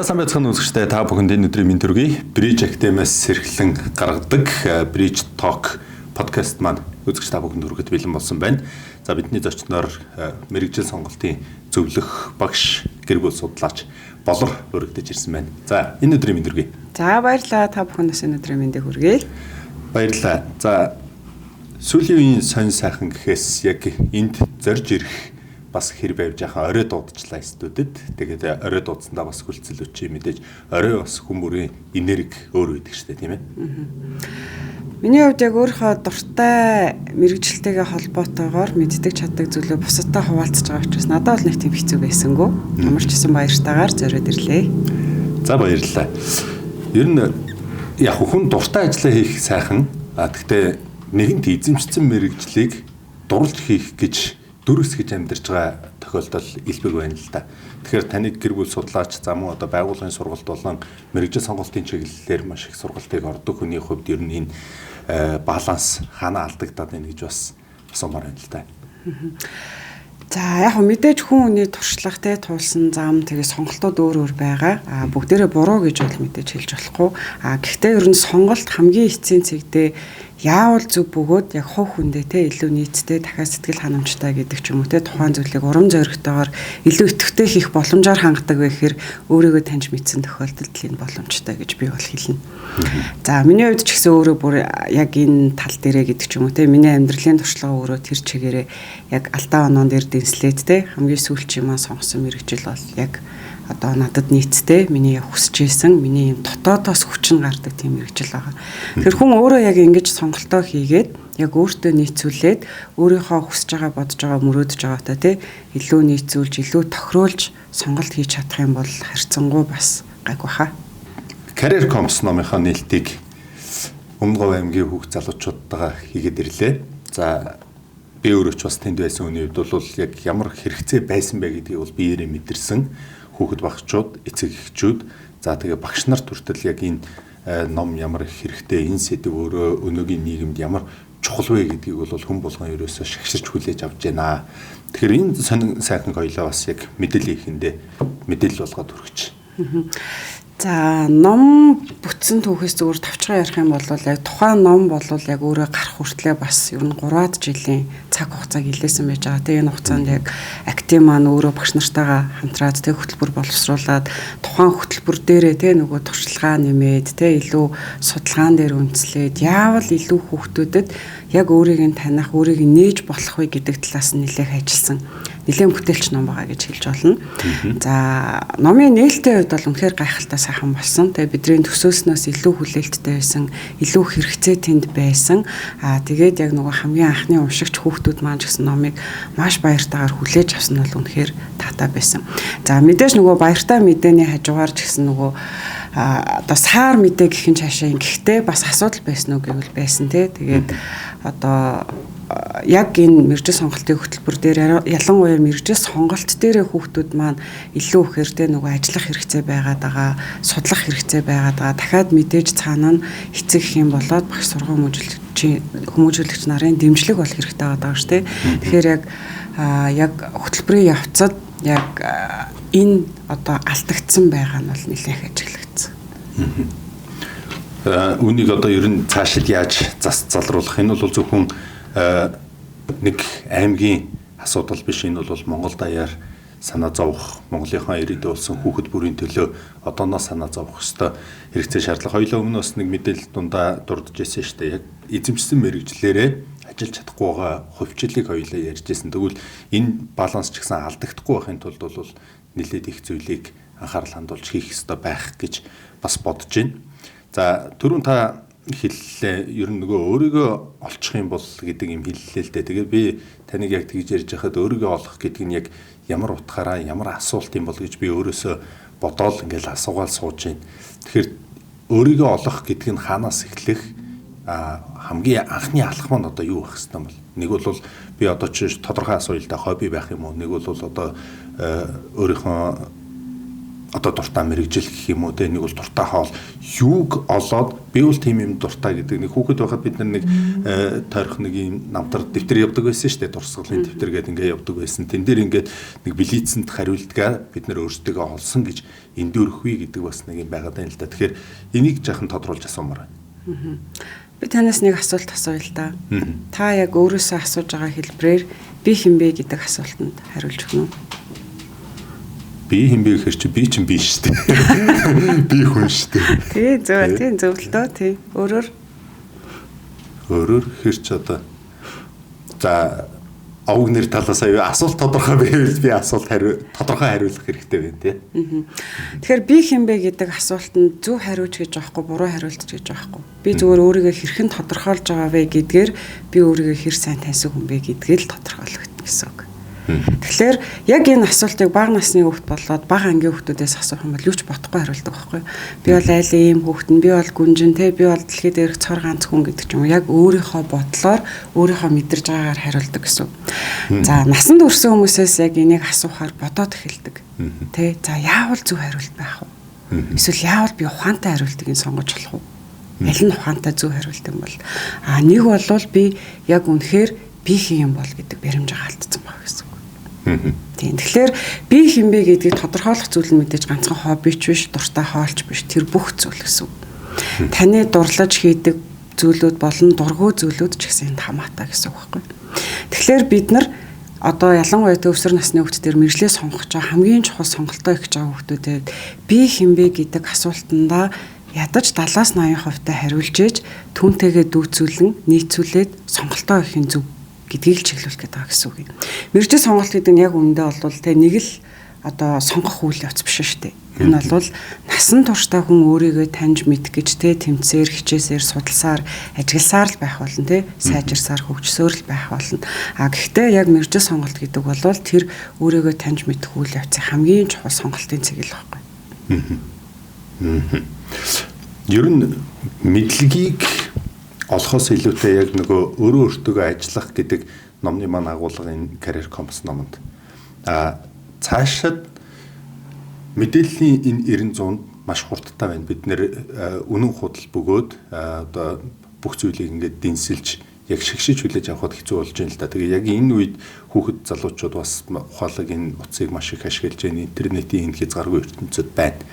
За сайн байцгаана үзэгчдээ та бүхэнд энэ өдрийн мэнд төргий. Bridge Academy-аас сэрхлэн гаргадаг Bridge Talk podcast маань үзэгч та бүхэнд хүргэхэд бэлэн болсон байна. За бидний зочноор мэргэжил сонголтын зөвлөх багш гэр бүл судлаач Болор өргөдөж ирсэн байна. За энэ өдрийн мэнд төргий. За баярлалаа, та бүхэндээс энэ өдрийн мэндийг хүргэе. Баярлалаа. За сүүлийн үеийн сонь сайхан гэхээс яг энд зорж ирэх бас хэр байв жаахан орой дуудчихлаа студид. Тэгээд орой дуудсандаа бас хүлцэл өчий мэдээж орой бас хүмүүрийн энерги өөр үйдэг штэ тийм ээ. Миний хувьд яг өөрийнхөө дуртай мэрэгжилтэйгээ холбоотойгоор мэддэг чаддаг зүйлөө бусадтай хуваалцаж байгаа учраас надад бол нэг тийм хэцүү байсангүй. Ямар ч гэсэн баяртайгаар зориод ирлээ. За баярлалаа. Ер нь яг хүн дуртай ажиллаа хийх сайхан. Гэхдээ нэгэнт эзэмшсэн мэрэгжлийг дурлж хийх гэж дөрөс гэж амьдарч байгаа тохиолдол илбэг байна л да. Тэгэхээр таны гэр бүл судлаач зам уу одоо байгууллагын сургалт болон мэрэгжил сонголтын чиглэлээр маш их сургалтыг ордог хүний хувьд ер нь энэ баланс хаана алдагдаад байна гэж бас асуумаар байна л да. За яг мэдээж хүн хүний туршлагатай туулсан зам тэгээ сонголтууд өөр өөр байгаа. Бүгдээрээ буруу гэж бол мэдээж хэлж болохгүй. Гэхдээ ер нь сонголт хамгийн эцсийн цэгтээ яавал зөв бөгөөд яг хувь хүндээ те илүү нийцтэй дахиад сэтгэл ханамжтай гэдэг ч юм уу те тухайн зүйлийг урам зоригтойгоор илүү идэвхтэй хийх боломжоор хангадаг вэ гэхээр өөрийгөө таньж мэдсэн тохиолдолд энэ боломжтой гэж би бол хэлнэ. За миний хувьд ч гэсэн өөрөө бүр яг энэ тал дээрээ гэдэг ч юм уу те миний амьдралын туршлага өөрөө тэр чигээрээ яг алдаа оноонд дээр дэнслээд те хамгийн сүүлч юмаа сонгосон мэрэгжил бол яг одоо надад нийцтэй миний хүсэж исэн миний юм дотоодоос хүчин гардаг тийм мэрэгжил байгаа. Тэгэхээр хүн өөрөө яг ингэж сонголтоо хийгээд яг өөртөө нийцүүлээд өөрийнхөө хүсэж байгаа бодож байгаа мөрөөдөж байгаатай тий илүү нийцүүлж илүү тохируулж сонголт хийж чадах юм бол харьцангуй бас гайгүй хаа. Career Compass номынхаа нээлтийг Өмнөговь аймгийн хүүхд залуучуудтайгаа хийгээд ирлээ. За би өөрөө ч бас тэнд байсан хүний хувьд бол яг ямар хэрэгцээ байсан бэ гэдгийг бол биеэрээ мэдэрсэн. Хүүхэд багчууд, эцэг эхчүүд, за тэгээ багш нарт хүртэл яг энэ ном ямар их хэрэгтэй, энэ сэдв өөрөө өнөөгийн нийгэмд ямар чухал вэ гэдгийг бол хүн болгон ерөөсөө шагширч хүлээж авч байна. Тэгэхээр энэ сонин сайхан хоёлаа бас яг мэдээлэл ихэндээ мэдээлэл болгоод хүргэж. За ном бүтсэн түүхээс зүгээр тавчгаа ярих юм бол яг тухайн ном бол яг өөрөө гарах хүртлээр бас ер нь 3 жилийн цаг хугацааг илээсэн байж байгаа. Тэгээ энэ хугацаанд яг актив маань өөрөө багш нартайгаа хамтраад тэг хөтөлбөр боловсруулад тухайн хөтөлбөр дээрээ тэг нөгөө туршлагаа нэмээд тэг илүү судалгаан дээр үндэслээд яавал илүү хүүхдүүдэд яг өөрийг нь таних, өөрийг нь нээж болох вэ гэдэг талаас нь нэлээх ажилласан нэлээд бүтээлч ном байгаа гэж хэлж болно. За номын нээлттэй хувьд бол үнэхээр гайхалтай сайхан болсон. Тэгээ бидний төсөөснөөс илүү хүлээлттэй байсан, илүү хэрэгцээ тэнд байсан. Тэгээд яг нөгөө хамгийн анхны уншигч хүүхдүүд маань ч гэсэн номыг маш баяртайгаар хүлээж авсан нь бол үнэхээр таатай байсан. За мэдээж нөгөө баяртай мэдээний хажуугаар ч гэсэн нөгөө одоо саар мэдээ гэх юм цаашаа ингэхдээ бас асуудал байсан уу гэвэл байсан тий. Тэгээд одоо яг энэ мэргэжил сонголтын хөтөлбөр дээр ялангуяа мэргэжил сонголт дээр хүүхдүүд маань илүү ихээр тэ нөгөө ажиллах хэрэгцээ байгаад байгаа, судлах хэрэгцээ байгаад байгаа. Дахиад мэдээж цаана нь эцэг гэх юм болоод багш сургууль хүмүүжүүлэгч нарын дэмжлэг болох хэрэгтэй байгаа шүү дээ. Тэгэхээр яг хөтөлбөрийн явцад яг энэ одоо алдагдсан байгаа нь бол нэлээх ажиглагдсан. Үнийг одоо ер нь цаашид яаж залруулах энэ бол зөвхөн нэг аймгийн асуудал биш, энэ бол Монгол даяар санаа зовох, Монголынхаа ирээдүйн болсон хүүхэд бүрийн төлөө одооноос санаа зовох ёстой хэрэгцээ шаардлага. Хоёулаа өмнөөс нэг мэдээлэл дундаа дурдж ирсэн шүү дээ. Яг эзэмшсэн мэрэгжлээрээ ажиллаж чадахгүй байгаа хувьчлалыг хоёулаа ярьж ирсэн. Тэгвэл энэ баланс ч гэсэн алдагдахгүй байхын тулд бол нэлээд их зүйлийг анхаарал хандуулж хийх ёстой байх гэж бас бодож байна. За түрүүн та хэллээ, ер нь нөгөө өөрийгөө олчих юм бол гэдэг юм хэллээ л дээ. Тэгээ би таныг яг тэгж ярьж байхад өөрийгөө олох гэдэг нь яг ямар утгаараа, ямар асуулт юм бол гэж би өөрөөсөө бодоол ингээл асуугаал сууж байна. Тэгэхээр өөрийгөө олох гэдэг нь хаанаас эхлэх, хамгийн анхны алхам нь одоо юу байх хэвээр бол? Нэг бол би одоо ч тодорхой асуултаа хобби байх юм уу? Нэг бол одоо өөрийнхөө одоо дуртай мэрэгжил гэх юм уу те, нэг бол дуртай хоол, юуг олоод би бол тийм юм дуртай гэдэг. Нэг хүүхэд байхад бид нар нэг тойрох нэг юм намтар дэвтэр явдаг байсан шүү дээ, дурсгалын дэвтэр гэдэг ингээд явдаг байсан. Тэн дээр ингээд нэг билийцэнд хариултгаа бид нар өөрсдөө олсон гэж эндүрхгүй гэдэг бас нэг юм байгаад байна л да. Тэгэхээр энийг жаахан тодруулж асуумаар байна. Би танаас нэг асуулт асууя л да. Та яг өөрөөсөө асууж байгаа хэлбэрээр би хэн бэ гэдэг асуултанд хариулж өгнө үү? Би хэн бэ гэхээр чи би чинь би шүү дээ. Би хүн шүү дээ. Тийм зөвлөлтөө тий. Өөрөөр гэхээр чи одоо за овг нэр талаас аюу асуулт тодорхой байвал би асуулт тодорхой хариулах хэрэгтэй байна тий. Тэгэхээр би хэн бэ гэдэг асуултанд зөв хариуч гэж байхгүй, буруу хариулт гэж байхгүй. Би зөвөр өөрийгөө хэрхэн тодорхойлж байгаа вэ гэдгээр би өөрийгөө хэр сайн таньсан хүн бэ гэдгийг л тодорхойлгох гэсэн үг. Тэгэхээр яг энэ асуултыг бага насны хүүхэд болоод бага ангийн хүүхдүүдээс асуух юм бол юу ч бодохгүй хариулдаг байхгүй. Би бол айл ийм хүүхэд нь, би бол гүнжин те, би бол дэлхийд ирэх цор ганц хүн гэдэг ч юм уу. Яг өөрийнхөө бодлоор өөрийнхөө мэдэрж байгаагаар хариулдаг гэсэн. За насанд хүрсэн хүмүүсээс яг энийг асуухаар бодоод эхэлдэг. Тэ за яавал зөв хариулт байх вэ? Эсвэл яавал би ухаантай хариултыг сонгож болох уу? Аль нь ухаантай зөв хариулт юм бол нэг болвол би яг үнэхээр би хэн юм бол гэдэг баримжаа алдсан баг гэсэн. Тийм. Тэгэхээр би хэн бэ гэдгийг тодорхойлох зүйл нь мэдээж ганцхан хобби ч биш, дуртай хоолч биш, тэр бүх зүйл гэсэн. Таны дурлаж хийдэг зүйлүүд болон дургүй зүйлүүд ч гэсэн энд хамаатай гэсэн үг байхгүй. Тэгэхээр бид нар одоо ялангуяа төвсөр насны хүүхдүүдээр мэржлээ сонгох гэж хамгийн чухал сонголтоо их гэж байгаа хүүхдүүдэд би хэн бэ гэдэг асуултандаа ядаж 70-80% хариулж ээж түнтэйгээ дүүцүүлэн нийцүүлээд сонголтоо ихийн зөв гэдгийг л чиглүүлэх гэдэг байгаа гэсэн үг юм. Мэржил сонголт гэдэг нь яг үүндээ бол тэ нэг л одоо сонгох үйл явц биш шүү дээ. Энэ бол насан туршдаа хүн өөрийгөө таньж мэдэх гэж тэ тэмцээр, хичээсээр, судалсаар, ажигласаар л байх болно тэ, сайжирсаар, хөгжсөөр л байх болно. Гэхдээ яг мэржил сонголт гэдэг бол тэр өөрийгөө таньж мэдэх үйл явцын хамгийн чухал сонголтын цэг л байхгүй. Ер нь мэдлэгийг олохоос илүүтэй яг нөгөө өөрөө өөртөө ажиллах гэдэг номны маань агуулга энэ Career Compass номонд цаашид мэдээллийн энэ 90-100 маш хурдтай байна. Бид нэр үнэн худал бөгөөд одоо бүх зүйлийг ингээд дэнсэлж яг шигшиж хүлээж авахд хэцүү болж байна л да. Тэгээ яг энэ үед хүүхэд залуучууд бас ухаалаг энэ утсыг маш их ашиглаж байна. Интернетийн энэ хязгааргүй ертөнцид байна.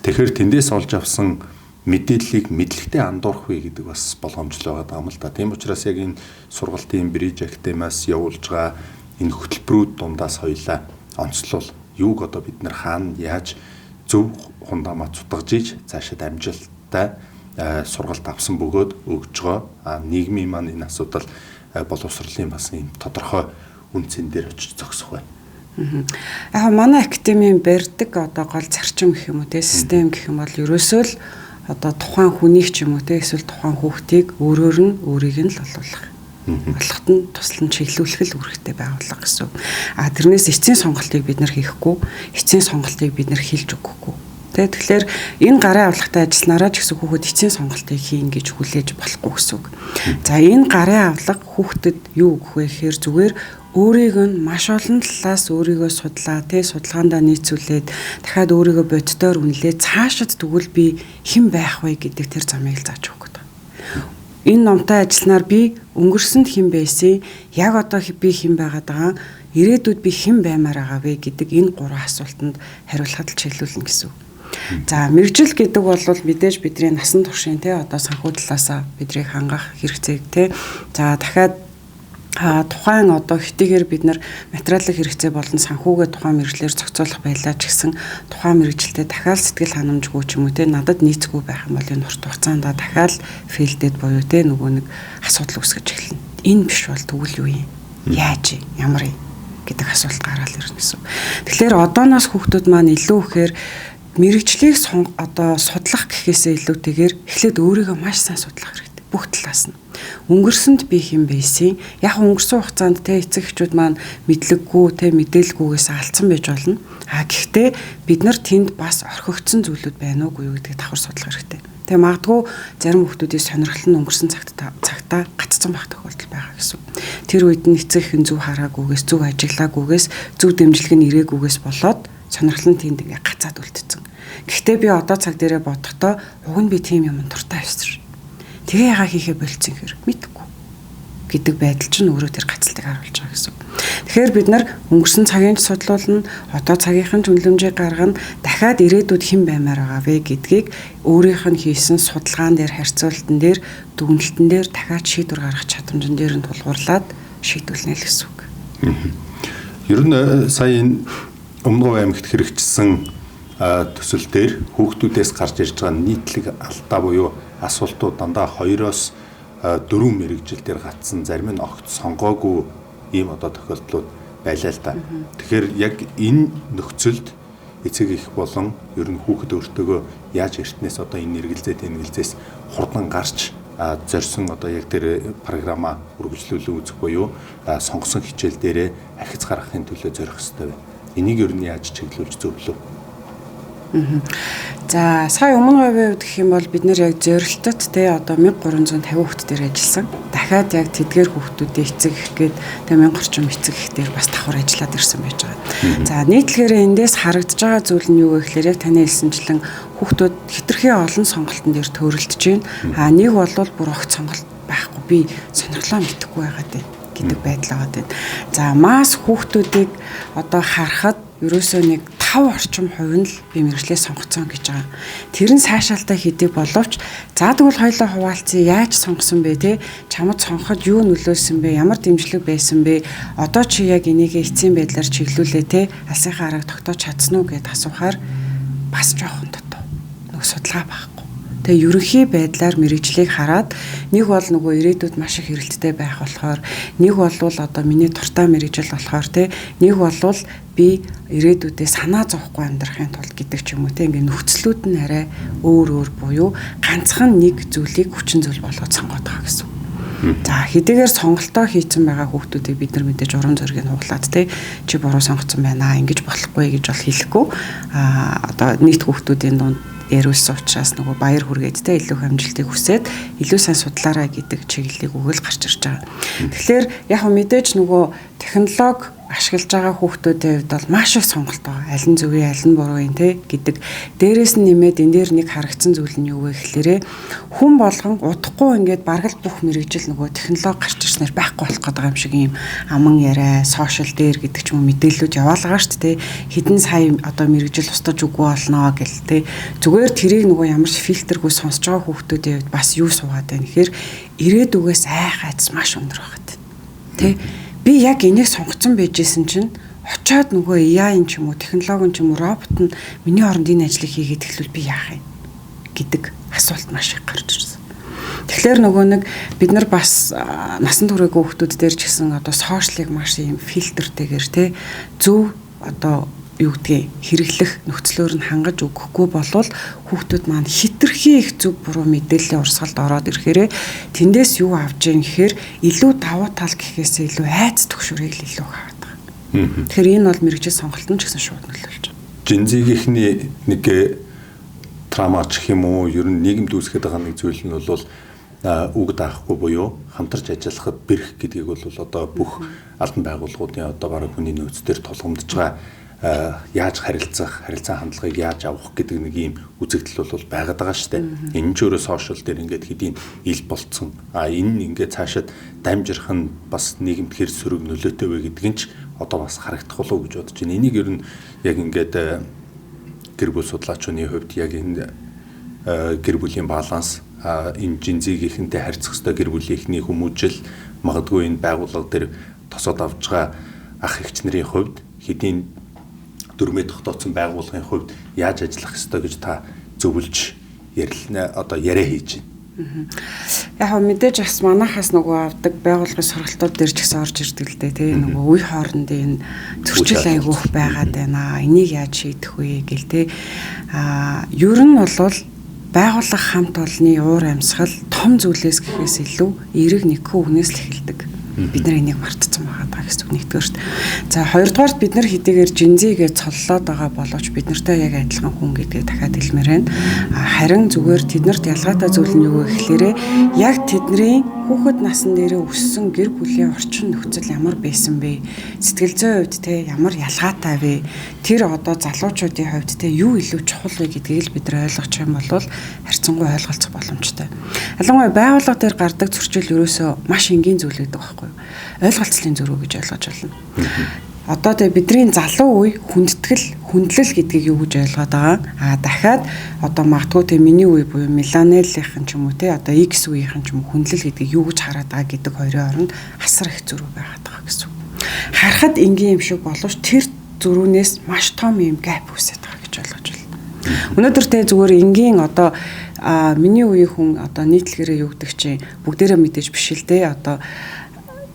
Тэгэхээр тэндээс олж авсан мэдээллийг мэдлэгтэй андуурах вэ гэдэг бас боломжтой байгаа юм л да. Тийм учраас яг энэ сургалтын Bridge Academy-аас явуулж байгаа энэ хөтөлбөрүүд дундаас хоёлаа онцлол юуг одоо бид нар хаана яаж зөв хундамаа цутгаж иж цаашаа амжилттай сургалт авсан бөгөөд өгж байгаа нийгмийн маань энэ асуудал боловсролын бас энэ тодорхой үндсэн дээр очиж зогсох байна. Яг манай академийн барьдаг одоо гол зарчим гэх юм уу те систем гэх юм бол ерөөсөө л одоо тухайн хүнийг ч юм уу те эсвэл тухайн хүүхдийг өөрөөр нь өөрийг нь л олуулах. Олоход нь туслан чиглүүлэх л үүрэгтэй байгууллага гэсэн. Тэрнээс эцсийн сонголтыг бид нар хийхгүй, эцсийн сонголтыг бид нар хэлж өгөхгүй. Тэгэхээр энэ гарын авлагатай ажилланараа ч гэсэн хүүхэд эцсийн сонголтыг хийн гэж хүлээж болохгүй гэсэн үг. За энэ гарын авлага хүүхдэд юу өгөх вэ гэхээр зүгээр өөрийг нь маш олон талаас өөрийгөө судлаа, судалгаандаа нийцүүлээд дахиад өөрийгөө боддоор үнэлээ цаашид тэгвэл би хэн байх вэ гэдэг тэр замыг л зааж өгөх гэдэг. Энэ номтой ажилланаар би өнгөрсөнд хэн байсан, яг одоо би хэн байгаад байгаа, ирээдүйд би хэн баймаар байгаа вэ гэдэг энэ гурван асуултанд хариулахад л чиглүүлнэ гэсэн үг. За мэрэгжил гэдэг бол мэдээж бидний насан туршийн одоо санхүү талаасаа бидрийг хангах хэрэгцээг за дахиад тухайн одоо хэдийгээр бид нар материалын хэрэгцээ болон санхүүгээ тухайн мэрэгчлэр зохицуулах байлаа ч гэсэн тухайн мэрэгчлэлтэй дахиад сэтгэл ханамжгүй ч юм уу надад нийцгүй байх юм бол энэ урт хугацаанд дахиад фейлдэд буюу нөгөө нэг асуудал үүсгэж эхэлнэ. Энэ биш бол тэгвэл юу юм? Яаж юм? Ямар юм гэдэг асуулт гараад ирнэ гэсэн. Тэгэхээр одооноос хүүхдүүд маань илүү ихээр мэрэгчлийг одоо судлах гэхээсээ илүүтэйгээр эхлээд өөрийгөө маш сайн судлах хэрэгтэй. Бүх талаас нь. Өнгөрсөнд би хэн байсан? Яг өнгөрсөн хугацаанд эцэг эхчүүд маань мэдлэггүй мэдээлгүйгээс алдсан байж болно. Гэхдээ бид нар тэнд бас орхигдсон зүйлүүд байна уугүй юу гэдгийг давхар судлах хэрэгтэй. Магадгүй зарим хүмүүсийн сонирхол нь өнгөрсөн цагтаа гацсан байх тохиолдол байгаа гэсэн. Тэр үед нь эцэг хэн зөв хараагүйгээс, зөв ажиглаагүйгээс, зөв дэмжлэг нь ирээгүйгээс болоод сонирхол нь тэнд ингээ гацаад үлдсэн. Гэхдээ би одоо цаг дээрээ бодохдоо уг нь би тийм юм дуртай байсан. Тэгээ ягаа хийхээ болцсон хэр мэдгүй гэдэг байдал чинь өөрөө тэр гацалтыг харуулж байгаа гэсэн. Тэгэхээр бид нар өнгөрсөн цагийн судлуулна, одоо цагийнхан үнэлэмжийг гаргана, дахиад ирээдүйд хэн баймаар байгаа вэ гэдгийг өөрийнх нь хийсэн судалгаан дээр, харьцуултан дээр, дүгнэлтэн дээр дахиад шийдвэр гаргах чадамжн дээр нь тулгуурлаад шийдвэрлэнэ л гэсэн үг. Ер нь сая энэ Өмнөг аймагт хэрэгжсэн төсөл дээр хүүхдүүдээс гарч ирж байгаа нийтлэг алдаа буюу асуултууд дандаа 2-оос 4 мэрэгжил дээр гатсан, зарим нь огт сонгоогүй ийм одоо тохиолдлууд байлаа л да. Тэгэхээр яг энэ нөхцөлд эцэг их болон ер нь хүүхэд өөртөөгөө яаж эртнээс одоо энэ эргэлзээс хурдан гарч зорьсон одоо яг тэр програма үргэлжлүүлэн үзэх буюу сонгосон хичээл дээрээ ахиц гаргахын төлөө зорих хэрэгтэй байна. Энийг ер нь яаж чиглүүлж зөвлөв? За сая өмнө говийн хувьд гэх юм бол бид нэр яг зорилтод те одоо 1350 хүүхэд дээр ажилласан. Дахиад яг тэдгээр хүүхдүүдээ эцэг их гээд 1000 орчим эцэг их дээр бас давхар ажиллаад ирсэн байж байгаа. За нийтлэгээр эндээс харагдаж байгаа зүйл нь юу вэ гэхээр яг таны хэлсэнчлэн хүүхдүүд хитрхи олон сонголтын дээр төөрөлдөж байна. Нэг бол бүр огт сонголт байхгүй. Би сонирхлоо мэдэхгүй байгаад байна гэдэг байдал байгаа дээ. За мас хүүхдүүдийг одоо харахад ерөөсөө нэг 5 орчим хувь нь л би мэрэгчлээ сонгоцсон гэж байгаа. Тэр нь сайшаалтай хийдэг боловч за тэгвэл хоёлоо хуваалцъя, яаж сонгосон бэ те? Чамд сонгоход юу нөлөөлсөн бэ? Ямар дэмжлэг байсан бэ? Одоо чи яг энийг эцсийн байдлаар чиглүүлээ те? Алсынхаа арга тогтоож чадсан уу гэд асуухаар бас жоохон дутуу. Нөгөө судалгаа байхгүй. Тэгээ ерөнхий байдлаар мэрэгжлийг хараад нэг бол нөгөө ирээдүйд маш их хэрэлттэй байх болохоор, нэг бол одоо миний дуртай мэрэгжил болохоор нэг бол би ирээдүйдээ санаа зовхгүй амьдрахын тулд гэдэг ч юм уу ингээ нөхцлүүд нь арай өөр буюу ганцхан нэг зүйлийг хүчин зүйл болгоод сонгоод байгаа гэсэн. За хэдийгээр сонголтоо хийцэн байгаа хүүхдүүдийг бид нар мэдээж уран зориг нь хуглаад чи буруу сонгоцсон байна ингэж болохгүй гэж бол хэлэхгүй. Одоо нийт хүүхдүүдийн дунд яриулсан учраас нөгөө баяр хүргээдтэй илүү их амжилтыг хүсээд илүү сайн судлаарай гэдэг чиглэлийг өгөөл гарч ирж байгаа. Тэгэхээр яг мэдээж нөгөө технологи ашиглаж байгаа хүүхдүүдийн хувьд бол маш их сонголт байгаа. Аль нь зөв, аль нь буруу юм гэдэг. Дээрээс нь нэмээд энэ дээр нэг харагдсан зүйл нь юу вэ гэхлээрээ хүн болгон удахгүй ингээд бараг л бүх мэрэгжил нөгөө технологи гарч ирснээр байхгүй болох гэдэг юм шиг юм аман яриа, сошиал дээр гэдэг ч юм уу мэдээллүүд яваалгаа шүү дээ. Хэдэн сая одоо мэрэгжил устгаж үгүй болноо гэл зүгээр тэрийг нөгөө ямар ч фильтргүй сонсож байгаа хүүхдүүдийн хувьд бас юу суугаад байна гэхээр ирээдүгээс айц маш өндөр байгаа. Би яг энийг сонгоцсон байжсэн чинь очиод нөгөө AI-ын ч юм уу технологийн ч юм уу робот нь миний оронд энэ ажлыг хийгээд эхлүүл би яах юм гэдэг асуулт маш их гарч ирсэн. Тэгэхээр нөгөө нэг бид нар бас насан туршаагүй хүүхдүүд дээр ч гэсэн одоо сошиалыг маш юм фильтртэйгээр зөв одоо юу гэдгийг хэрэглэх нөхцлөөр нь хангаж өгөхгүй болвол хүүхдүүд маань хитрхи их зүг буруу мэдээллийн урсгалд ороод ирэхээрээ тэндээс юу авж ийн гэхээр илүү давуу тал гэхээсээ илүү айц төгшөрийг л илүү хаадаг. Тэгэхээр энэ бол мэрэгжил сонголт нь ч гэсэн шууд нөлөөлж байгаа. Жинзигийнхний нэг трама ч юм уу ер нь нийгэмд үүсгэж байгаа нэг зүйл нь бол үг даахгүй буюу хамтарч ажиллахад бэрх гэдгийг бол одоо бүх албан байгууллагуудын одоо бараг хүний нөөц төр тулгамдж байгаа яаж харилцах, харилцаа хандлагыг яаж авах гэдэг нэг ийм үзэгдэл бол байгаад байгаа шүү дээ. Энэ ч өөрөө сошиал дээр ингээд хэдийн ил болцсон. Энэ ингээд цаашаад дамжирх нь бас нийгэмд хэр сөрөг нөлөөтэй вэ гэдг нь ч одоо бас харагдах болов уу гэж бодож байна. Энийг ер нь яг ингээд гэр бүл судлаачны хувьд яг энэ гэр бүлийн баланс, энэ жинзигийнхэнтэй харьцах ёстой гэр бүлийнхний хүмүүжил, магадгүй энэ байгууллага дээр тосоод авч байгаа ах эгч нарын хувьд хэдийн дөрмөө тогтооцсон байгууллагын хувьд яаж ажиллах ёстой гэж та зөвлөж одоо яриа хийж байна. Яг мэдээж бас манайхаас нөгөө авдаг байгууллагын сургалтууд дээр ч гэсэн орж ирдэг л дээ нөгөө үе хоорондын зөрчил айгүйх байгаад байна. Энийг яаж шийдэх вэ гэл ер нь бол байгууллага хамт олонний уур амьсгал том зүйлээс гэхээс илүү эерэг нэгхүү үгнээс л эхэлдэг. Бид нар энийг мартсан байгаа гэсэн үг нэгдүгээрт. За хоёрдугаарт бид нар хэдийгээр жинзигээ цоллоод байгаа боловч бид нартай яг адилхан хүн гэдгээ дахиад хэлмээр байна. Харин зүгээр тэднэрт ялгаатай зүйл нь юу вэ гэхээр яг тэдний хүүхэд насн дээрээ өссөн гэр бүлийн орчин нөхцөл ямар байсан бэ? Сэтгэл зүйн хувьд те ямар ялгаатай вэ? Тэр одоо залуучуудын хувьд те юу илүү чухал вэ гэдгийг л бид нар ойлгох юм бол харьцангуй ойлголцох боломжтой. Ялангуяа байгууллага дээр гардаг зөрчил ерөөсөө маш энгийн зүйл гэдэг байхгүй юу? Ойлголцлын зөрүү гэж ойлгож байна. Одоо тэгээ бидний залуу үе хүндлэл гэдгийг юу гэж ойлгоод байгаа. Дахиад одоо магадгүй те миний үе буюу миллениалийнхэн ч юм уу те одоо X үеийнхэн ч юм уу хүндлэл гэдгийг юу гэж хараад байгаа гэдэг хоёрын оронд асар их зөрүү байгаад байгаа гэсэн. Харахад энгийн юм шиг боловч тэр зөрүүнээс маш том юм гэп үүсэж байгаа гэж ойлгож байна. Өнөөдөр те зүгээр энгийн одоо миний үеийн хүн одоо нийтлэгээрээ юу гэдэг чинь бүгдээрээ мэдээж биш л дээ одоо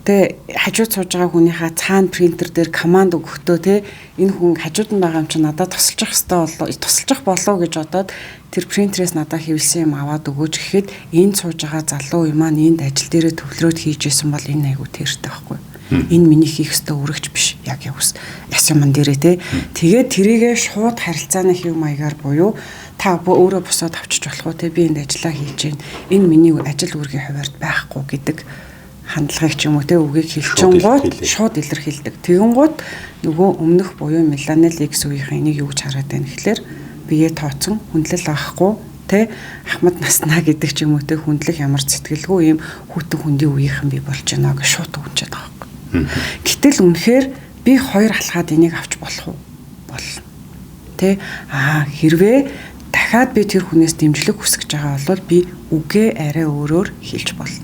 тэ хажууд сууж байгаа хүнийхээ цаана принтер дээр команд өгөхдөө тэ энэ хүн хажууд нь байгаа юм чи надад тусалчих болов гэж бодоод тэр принтерээс надад хэвлсэн юм аваад өгөөч гэхэд энд сууж байгаа залуу юм маань энд ажил дээрээ төвлөрөөд хийжсэн бол энэ айгу тэртэй байхгүй. Энэ миний хийх ёстой үргэлж биш яг явс ясман дээрээ тэ тэгээд тэрийгээ шууд харилцааны хэв маягаар буюу та өөрөө босоод авчиж болох уу те би энд ажиллаа хийж байна. Энэ миний ажил үүргийн хуваард байхгүй гэдэг хандлагыг ч юм уу те үгийг хэлчихэнгууд шууд илэрхийлдэг. Тэгэнгүүт нөгөө өмнөх буюу миллениал X үеийнхэн энийг юу гэж хараад байна гэхэлэр бие тооцсон хүндлэл авахгүй те ахмад наснаа гэдэг ч юм уу те хүндлэх ямар сэтгэлгүй юм хүүтэн хүндийн үеийнхэн би болж байна гэж шууд өгчээд байгаа юм. Гэтэл үнэхээр би хоёр алхаад энийг авч болох уу? Болно. Тэ хэрвээ дахиад би тэр хүнээс дэмжлэг хүсэж байгаа бол би үгээ арай өөрөөр хэлж болно.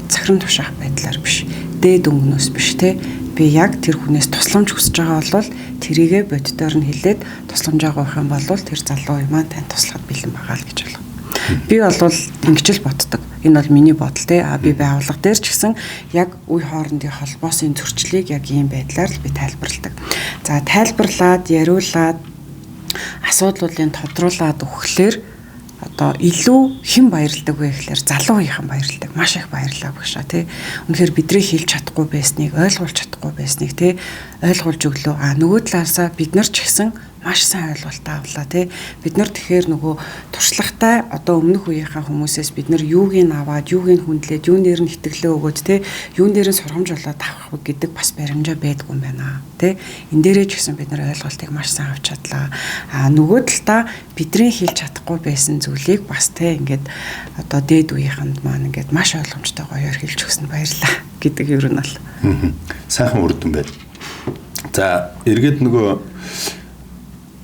Захирам тушаах байдлаар биш. Дээд өнгнөөс биш те. Би яг тэр хүнээс тусламж хүсэж байгаа бол тэрийгэ боддоор нь хэлээд тусламж авах юм бол тэр залуу юм аа тань туслахад бэлэн байгаа л гэж байна. Би бол ингэж л боддог. Энэ бол миний бодол те. Би байгууллага дээр ч гэсэн яг үе хоорондын холбоос энэ зөрчлийг яг ийм байдлаар л би тайлбарладаг. За тайлбарлаад, яриулаад, асуудлуудын тодруулаад өгөхлөөр одоо илүү хэн баярлдаг вэ гэхээр залуу үеийнхэн баярлдаг. Маш их баярлаа багшаа тий. Үнэхээр бидний хэлж чадахгүй байсныг, ойлгуулж чадахгүй байсныг тий ойлгуулж өглөө. Нөгөө талаасаа бид нар ч гэсэн маш сайн ойлголтоо авлаа тий. Бид нар тэгэхээр нөгөө туршлагатай одоо өмнөх үеийнхаа хүмүүсээс бид нар юуг нь аваад, юуг нь хүндлээд, юун дээр нь итгэлээ өгөөд тий, юун дээр нь сургамжуулаад авах гэдэг бас баримжаа байдгүй юм байна тий. Энэ дээрээ ч гэсэн бид нар ойлголтыг маш сайн авч чадлаа. Нөгөө талдаа бидний хэлж чадахгүй байсан зүйлийг бас тий ингээд одоо дээд үеийнхэнд маань ингээд маш ойлгомжтой гоёор хэлж өгсөнд баярлаа гэдэг юу нь бол. Сайхан үрдэн байл. За эргээд нөгөө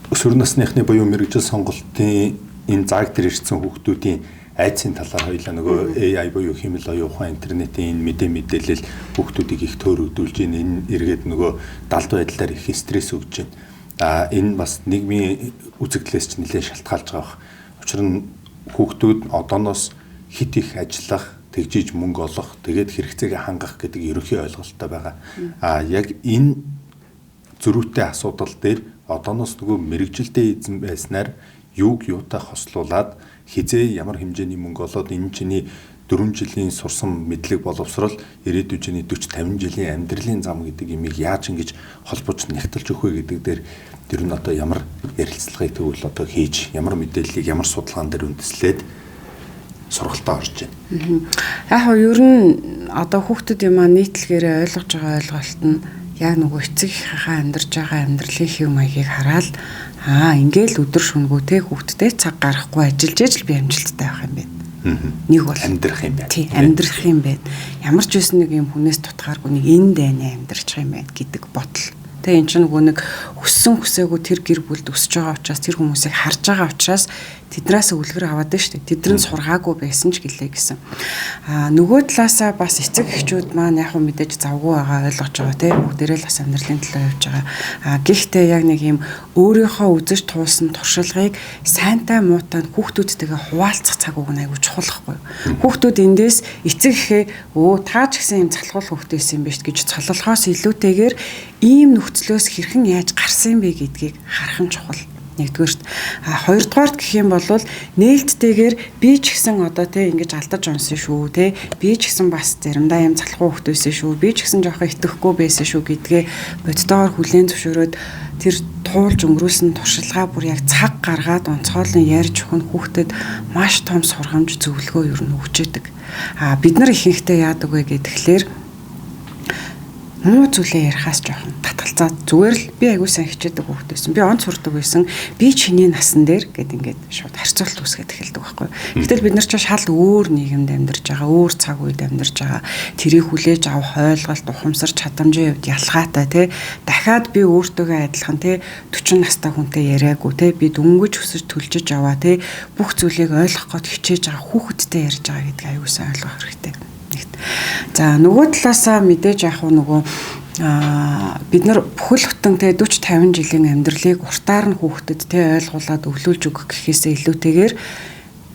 өсвөр насныхны буюу мэргэжил сонголтын энэ зааг дээр ирсэн хүүхдүүдийн айдсын талаар хоёлаа нөгөө AI буюу хэмэл оюун ухаан интернетийн энэ мэдээлэл хүүхдүүдийг их төөрөгдүүлж энэ эргээд нөгөө далд байдлаар их стресс өгж байна. Энэ бас нийгмийн үзэгдлээс ч нэлээд шалтгаалж байгаа. Учир нь хүүхдүүд одооноос хит их ажиллах, тэгжиж мөнгө олох, тэгээд хэрэгцээгээ хангах гэдэг ерөнхий ойлголттой байгаа. Яг энэ зөрүүтэй асуудал дээр одооноос нөгөө мэрэгжилтэй эзэн байснаар юуг юутай хослуулад хизээ ямар хэмжээний мөнгө олоод энэ чиний 4 жилийн сурсан мэдлэг боловсрол ирээдүйн чиний 40-50 жилийн амьдралын зам гэдэг имийг яаж ингэж холбож нэгтэлж өгөх вэ гэдэг дээр тэр нь одоо ямар ярилцлагыг тэгвэл одоо хийж ямар мэдээллийг ямар судалгаан дээр үндэслээд сургалтаа орж байна. Яг нь ер нь одоо хүүхдүүд юм нийтлэгээрээ ойлгож байгаа ойлголт нь яг нөгөө эцэг ихийнхаа амьдарч байгаа амьдралын хэв маягийг хараад ингээл өдөр шөнөгөө те хүүхдтэй цаг гарахгүй ажиллаж ижил би амжилттай байх юм байна. Нэг бол амьдрах юм байна. Тий, амьдрах юм байна. Ямар ч үсэн нэг юм хүнээс тутгааргүй нэг энэ дайны амьдрах юм байна гэдэг бодол. Тэ эн чинь нөгөө нэг өссөн хүсээгүй тэр гэр бүлд өсөж байгаа учраас тэр хүмүүсийг харж байгаа учраас тэднээс үлгэр аваад байна шүү дээ. Тэд нь сургаагүй байсан ч гэлээ гэсэн. Нөгөө талаасаа бас эцэг эхчүүд маань яг мэдээж завгүй байгаа ойлгож байгаа тийм бүгдээрээ л бас амьдралын төлөө явж байгаа. Гэхдээ яг нэг юм өөрийнхөө үзэж туулсан туршлагыг сайнтай муутай хүүхдүүдтэйгээ хуваалцах цаг үг айгүй чухал байхгүй юу. Хүүхдүүд эндээс эцэг эхээ таа ч гэсэн юм залхуул хүүхдээс юм биш гэж цололохоос илүүтэйгээр ийм нөхцлөөс хэрхэн яаж гарсан бэ гэдгийг харах нь чухал. Нэгдүгээрт хоёрдугаарт гэх юм бол нээлттэйгээр би ч гэсэн одоо те ингэж алдаж унсан шүү те би ч гэсэн бас заримдаа юм залхуу хөвгт байсан шүү би ч гэсэн жоохон итгэхгүй байсан шүү гэдгээ бодтойгоор хүлээн зөвшөөрөөд тэр туулж өнгөрүүлсэн туршилгаа бүр яг цаг гаргаад онцгойлон ярьж өгөх нь хүүхдэд маш том сургамж зөвлөгөө ер нь өгч яадаг. Бид нар ихэнхдээ яадаг вэ гэхлээр муу зүйлээ ярихаас жоохон татгалзаад зүгээр л би аягүй сайн хичээдэг хүүхэд байсан. Би онц сурдаг байсан. Би чиний насан дээр гэд ингээд шууд харьцуулт үүсгээд эхэлдэг байхгүй. Гэтэл бид нар ч шал өөр нийгэмд амьдарч байгаа, өөр цаг үед амьдарч байгаа. Тэрийг хүлээж авах ойлголт, ухамсар, чадамжийн хувьд ялгаатай тий. Дахиад би өөртөөгөө адилхан тий 40 настай хүнтэй яриаггүй тий. Би дөнгөж өсөж төлжиж аваа тий. Бүх зүйлийг ойлгох гээд хичээж байгаа хүүхэдтэй ярьж байгаа гэдгийг аягүй сайн ойлгох хэрэгтэй. За нөгөө талаасаа мэдээж яг нөгөө бид нар бүхэл бүтэн те 40 50 жилийн амьдралыг уртаар нь хүүхдэд те ойлгуулад өвлүүлж өгөх гэхээсээ илүүтэйгээр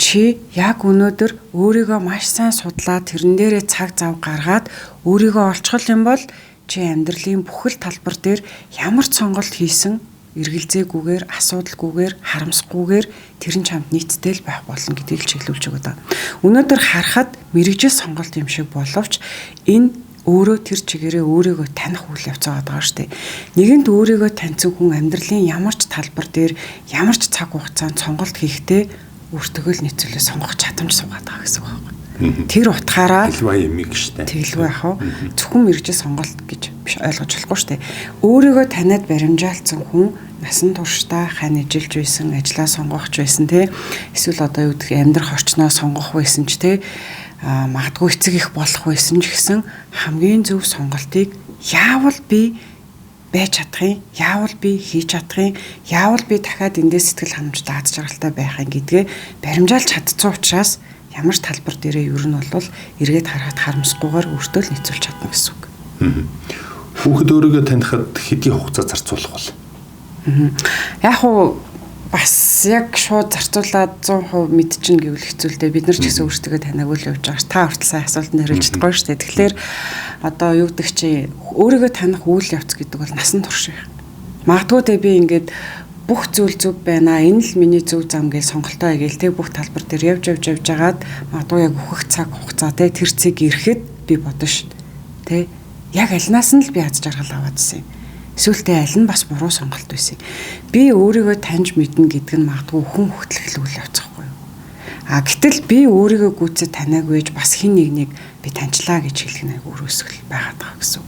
чи яг өнөөдөр өөрийгөө маш сайн судлаад тэрэн дээрээ цаг зав гаргаад өөрийгөө олчгол юм бол чи амьдралын бүхэл талбар дээр ямар ч сонголт хийсэн эргэлзээгүйгээр, асуудалгүйгээр, харамсахгүйгээр тэр нь чамд нийцтэй л байх болно гэдгийг л чиглүүлж өгöd. Өнөөдөр харахад мэрэгжил сонголт юм шиг боловч энэ өөрөө тэр чигээрээ өөрийгөө таних үйл явц байгаа шүү дээ. Нэгэнт өөрийгөө таньсан хүн амьдралын ямар ч талбар дээр ямар ч цаг хугацаанд сонголт хийхдээ өөртөө л нийцүүлээ сонгох чадамж суугаад байгаа гэсэн үг байна. Тэр утгаараа тэглэвэ юм штэ. Тэглэвэ яах вэ? Зөвхөн мэрэгжил сонголт гэж биш ойлгож болохгүй штэ. Өөрийгөө таниад баримжаалцсан хүн насан туршдаа хань ижилж байсан, ажлаа сонгохч байсан те. Эсвэл одоо юу гэх амьдрах орчноо сонгох байсан ч те. Магадгүй эцэг их болох байсан ч гэсэн хамгийн зөв сонголтыг яавал би байж чадах юм, яавал би хийж чадах юм, яавал би дахиад эндээс сэтгэл ханамжтай аз жаргалтай байх юм гэдгээ баримжаалж чадсан учраас ямар ч талбар дээрээ ер нь бол эргээд харахад харамсахгүйгээр өөртөө л нийцүүлж чадна гэсэн үг. Хүүхэд өөрийгөө танихад хэдийн хугацаа зарцуулах бол? Яг уу бас яг шууд зарцуулаад 100% мэдчихнэ гэвэл хэцүү л дээ. Бид нар ч гэсэн өөрсдөө танаагүй л явж байгаа ш. Та хүртэл сайн асуултанд хариулж чадахгүй шүү дээ. Тэгэхээр одоо юу гэдэг чи өөрийгөө таних үйл явц гэдэг бол насан турш юм. Магадгүй тэ би ингээд бүх зүйл зөв байна. Энэ л миний зөв зам гэж сонголтоо хийгээл тэг бүх талбар дээр явж агаад магадгүй яг өөхөх цаг хугацаа тэ тэр цэг ирэхэд би бодно шүү дээ. Тэ яг альнаас нь л би аз жаргал аваадсэн юм. Эсвэл аль нь бас буруу сонголт байсан. Би өөрийгөө таньж мэднэ гэдэг нь магадгүй хүн хөтлөх үйл явц байхгүй юу? Гэтэл би өөрийгөө гүйцэд танаагүй бас хин нэг би таньчлаа гэж хэлэх нэг өөрөөсгөл байгаад байгаа гэсэн.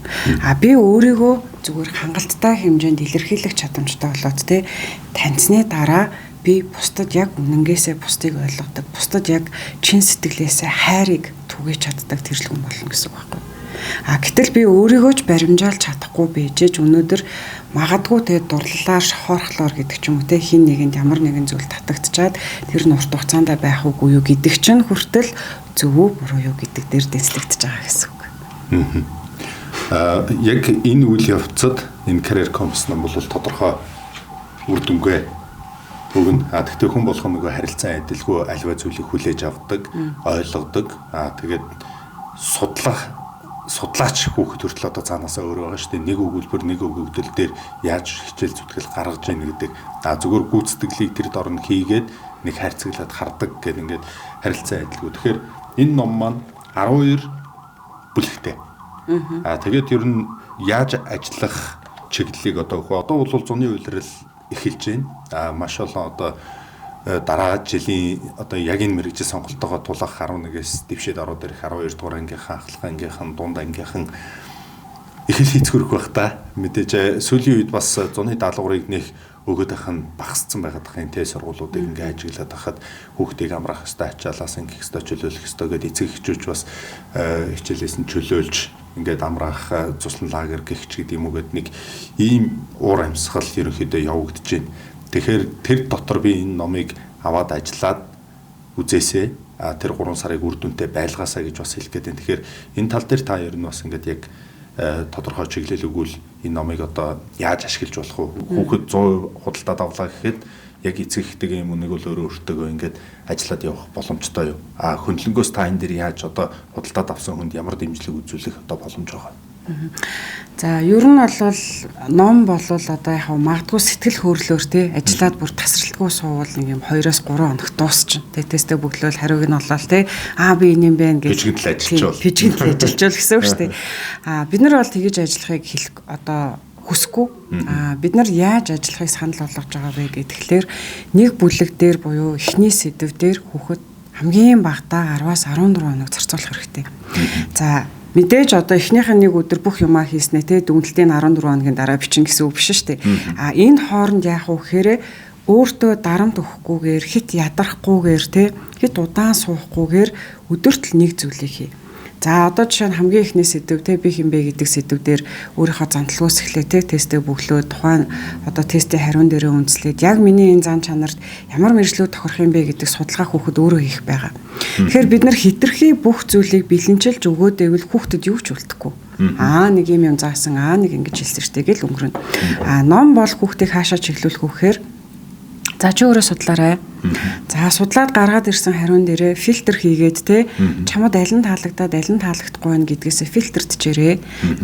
Би өөрийгөө зүгээр хангалттай хэмжээнд илэрхийлэх чадамжтай болоод те таньсны дараа би бусдад яг үнэнгээсээ бусдыг ойлгодог, бусдад яг чин сэтгэлээсээ хайрыг түгээж чаддаг тэр л хүн болно гэсэн үг байхгүй юу? Гэтэл би өөрийгөө ч баримжаалж чадахгүй байжээж өнөөдөр магадгүй тэ дурлалаар шохоорхлоор гэдэг ч юм уу тэ хин нэгэнд ямар нэгэн зүйл татагдчаад тэр нь урт хугацаанд байх үгүй юу гэдэг чинь хүртэл зөв үү буруу юу гэдэг дээр дэслэгдэж байгаа гэсэн үг. Яг энэ үйл явцад энэ career compass нам бол тодорхой үр дүнгээ өгнө. Тэгтээ хүн болгоно нөгөө харилцан адилгүй альва зүйлийг хүлээж авдаг, ойлгодог. Тэгээд судлаач хүүхэд хүртэл одоо цаанаасаа өөр байгаа шүү дээ. Нэг өгүүлбэр нэг өгөгдөл дээр яаж хичээл зүтгэл гаргаж ийн гэдэг. Зүгээр гүйцэтгэлийг тэр дорн хийгээд нэг хайрцаглаад хардаг гэдэг ингээд харилцан адилгүй. Тэгэхээр энэ ном маань 12 бүлэгтэй. Тэгээд ер нь яаж ажиллах чиглэлийг одоо бол зуны үйлрэл эхэлж байна. Маш олон одоо дараа жилийн одоо яг энэ мэрэгжил сонголтоогоо тулах 11-ээс дэвшээд ороод ирэх 12 дугаар ангийнхаа ахлах ангийнхан дунд ангийнхан их л хийцгэрэх байх та. Мэдээж сүүлийн үед бас зуны даалгаврыг нэх өгöd ах нь багассан байгаад байгаа юм те сургуулиудыг ингээ ажиглаад хахад хүүхдийг амраах хэвээр ачаалаас ингэх хэвээр чөлөөлөх хэвээр гэдэг эцэг эхчүүч бас хичээлээс нь чөлөөлж ингээд амраах цуслан лагер гихч гэдэг юм уу гэд нэг ийм уур амьсгал ерөнхийдөө явагдаж байна. Тэгэхээр тэр дотор би энэ номыг аваад ажиллаад үзээсээ тэр 3 сарыг үр дүнтэй байлгаасаа гэж бас хэлэх гээд байна. Тэгэхээр энэ тал дээр та ер нь бас ингээд яг тодорхой чиглэл өгвөл энэ номыг одоо яаж ашиглаж болох вэ? Хүүхэд 100% худалдаад авлаа гэхэд яг эцэг эхтэйгээ юм нэг бол өөртөө ингээд ажиллаад явах боломжтой юу? Хөндлөнгөөс та энэ дээр яаж одоо худалдаад авсан хүнд ямар дэмжлэг үзүүлэх одоо боломж байгаа? За ер нь бол ном болвол одоо яг магадгүй сэтгэл хөдлөлөөр те ажиллаад бүр тасралтгүй суувал нэг юм 2-3 хоног дуусчихна. Тэгээ тестээ бөглөөл хариуг нь болоо те би энэ юм байна гэж пижгэнтэл ажиллаж гэсэн үг шүү дээ. Бид нар бол тэгэж ажиллахыг одоо хүсэхгүй. Бид нар яаж ажиллахыг санал болгож байгаа вэ гэхлээр нэг бүлэг дээр буюу эхний сэдв дээр хүүхэд хамгийн багадаа 10-аас 14 хоног зарцуулах хэрэгтэй. За мэдээж одоо эхнийх нь нэг өдөр бүх юмаа хийснэ те дүнэлтийн 14 хоногийн дараа бичин гэсэн үг биш шүү дээ. Энэ хооронд яах вэ гэхээр өөртөө дарамт өгөхгүйгээр хит ядрахгүйгээр те хит удаан суухгүйгээр өдөрт нэг зүйлийг хий. За одоо жишээ нь хамгийн ихний сэдв те би хинбэ гэдэг сэдв дээр өөрийнхөө занталгуус эхлэе те тестээ бөглөө тухайн одоо тестийн хариун дээрээ үндэслээд яг миний энэ зан чанарт ямар мэржлүүд тохирох юм бэ гэдэг судалгаа хүүхэд өөрөө хийх байгаа. Тэгэхээр бид нар хитрхи бүх зүйлийг бэлэнчилж өгөөд байвал хүүхдэд юу ч үлдэхгүй. Нэг юм заасан нэг ингэж хэлсэн штэ гэл өнгөрнө. Ном бол хүүхдийг хаашаа чиглүүлэх вэ гэхээр за чи өөрөө судлаарай. За судлаад гаргаад ирсэн хариун дээрээ фильтр хийгээд те чамд аль нь таалагдаад аль нь таалагдахгүй байна гэдгээсээ фильтртжээрээ.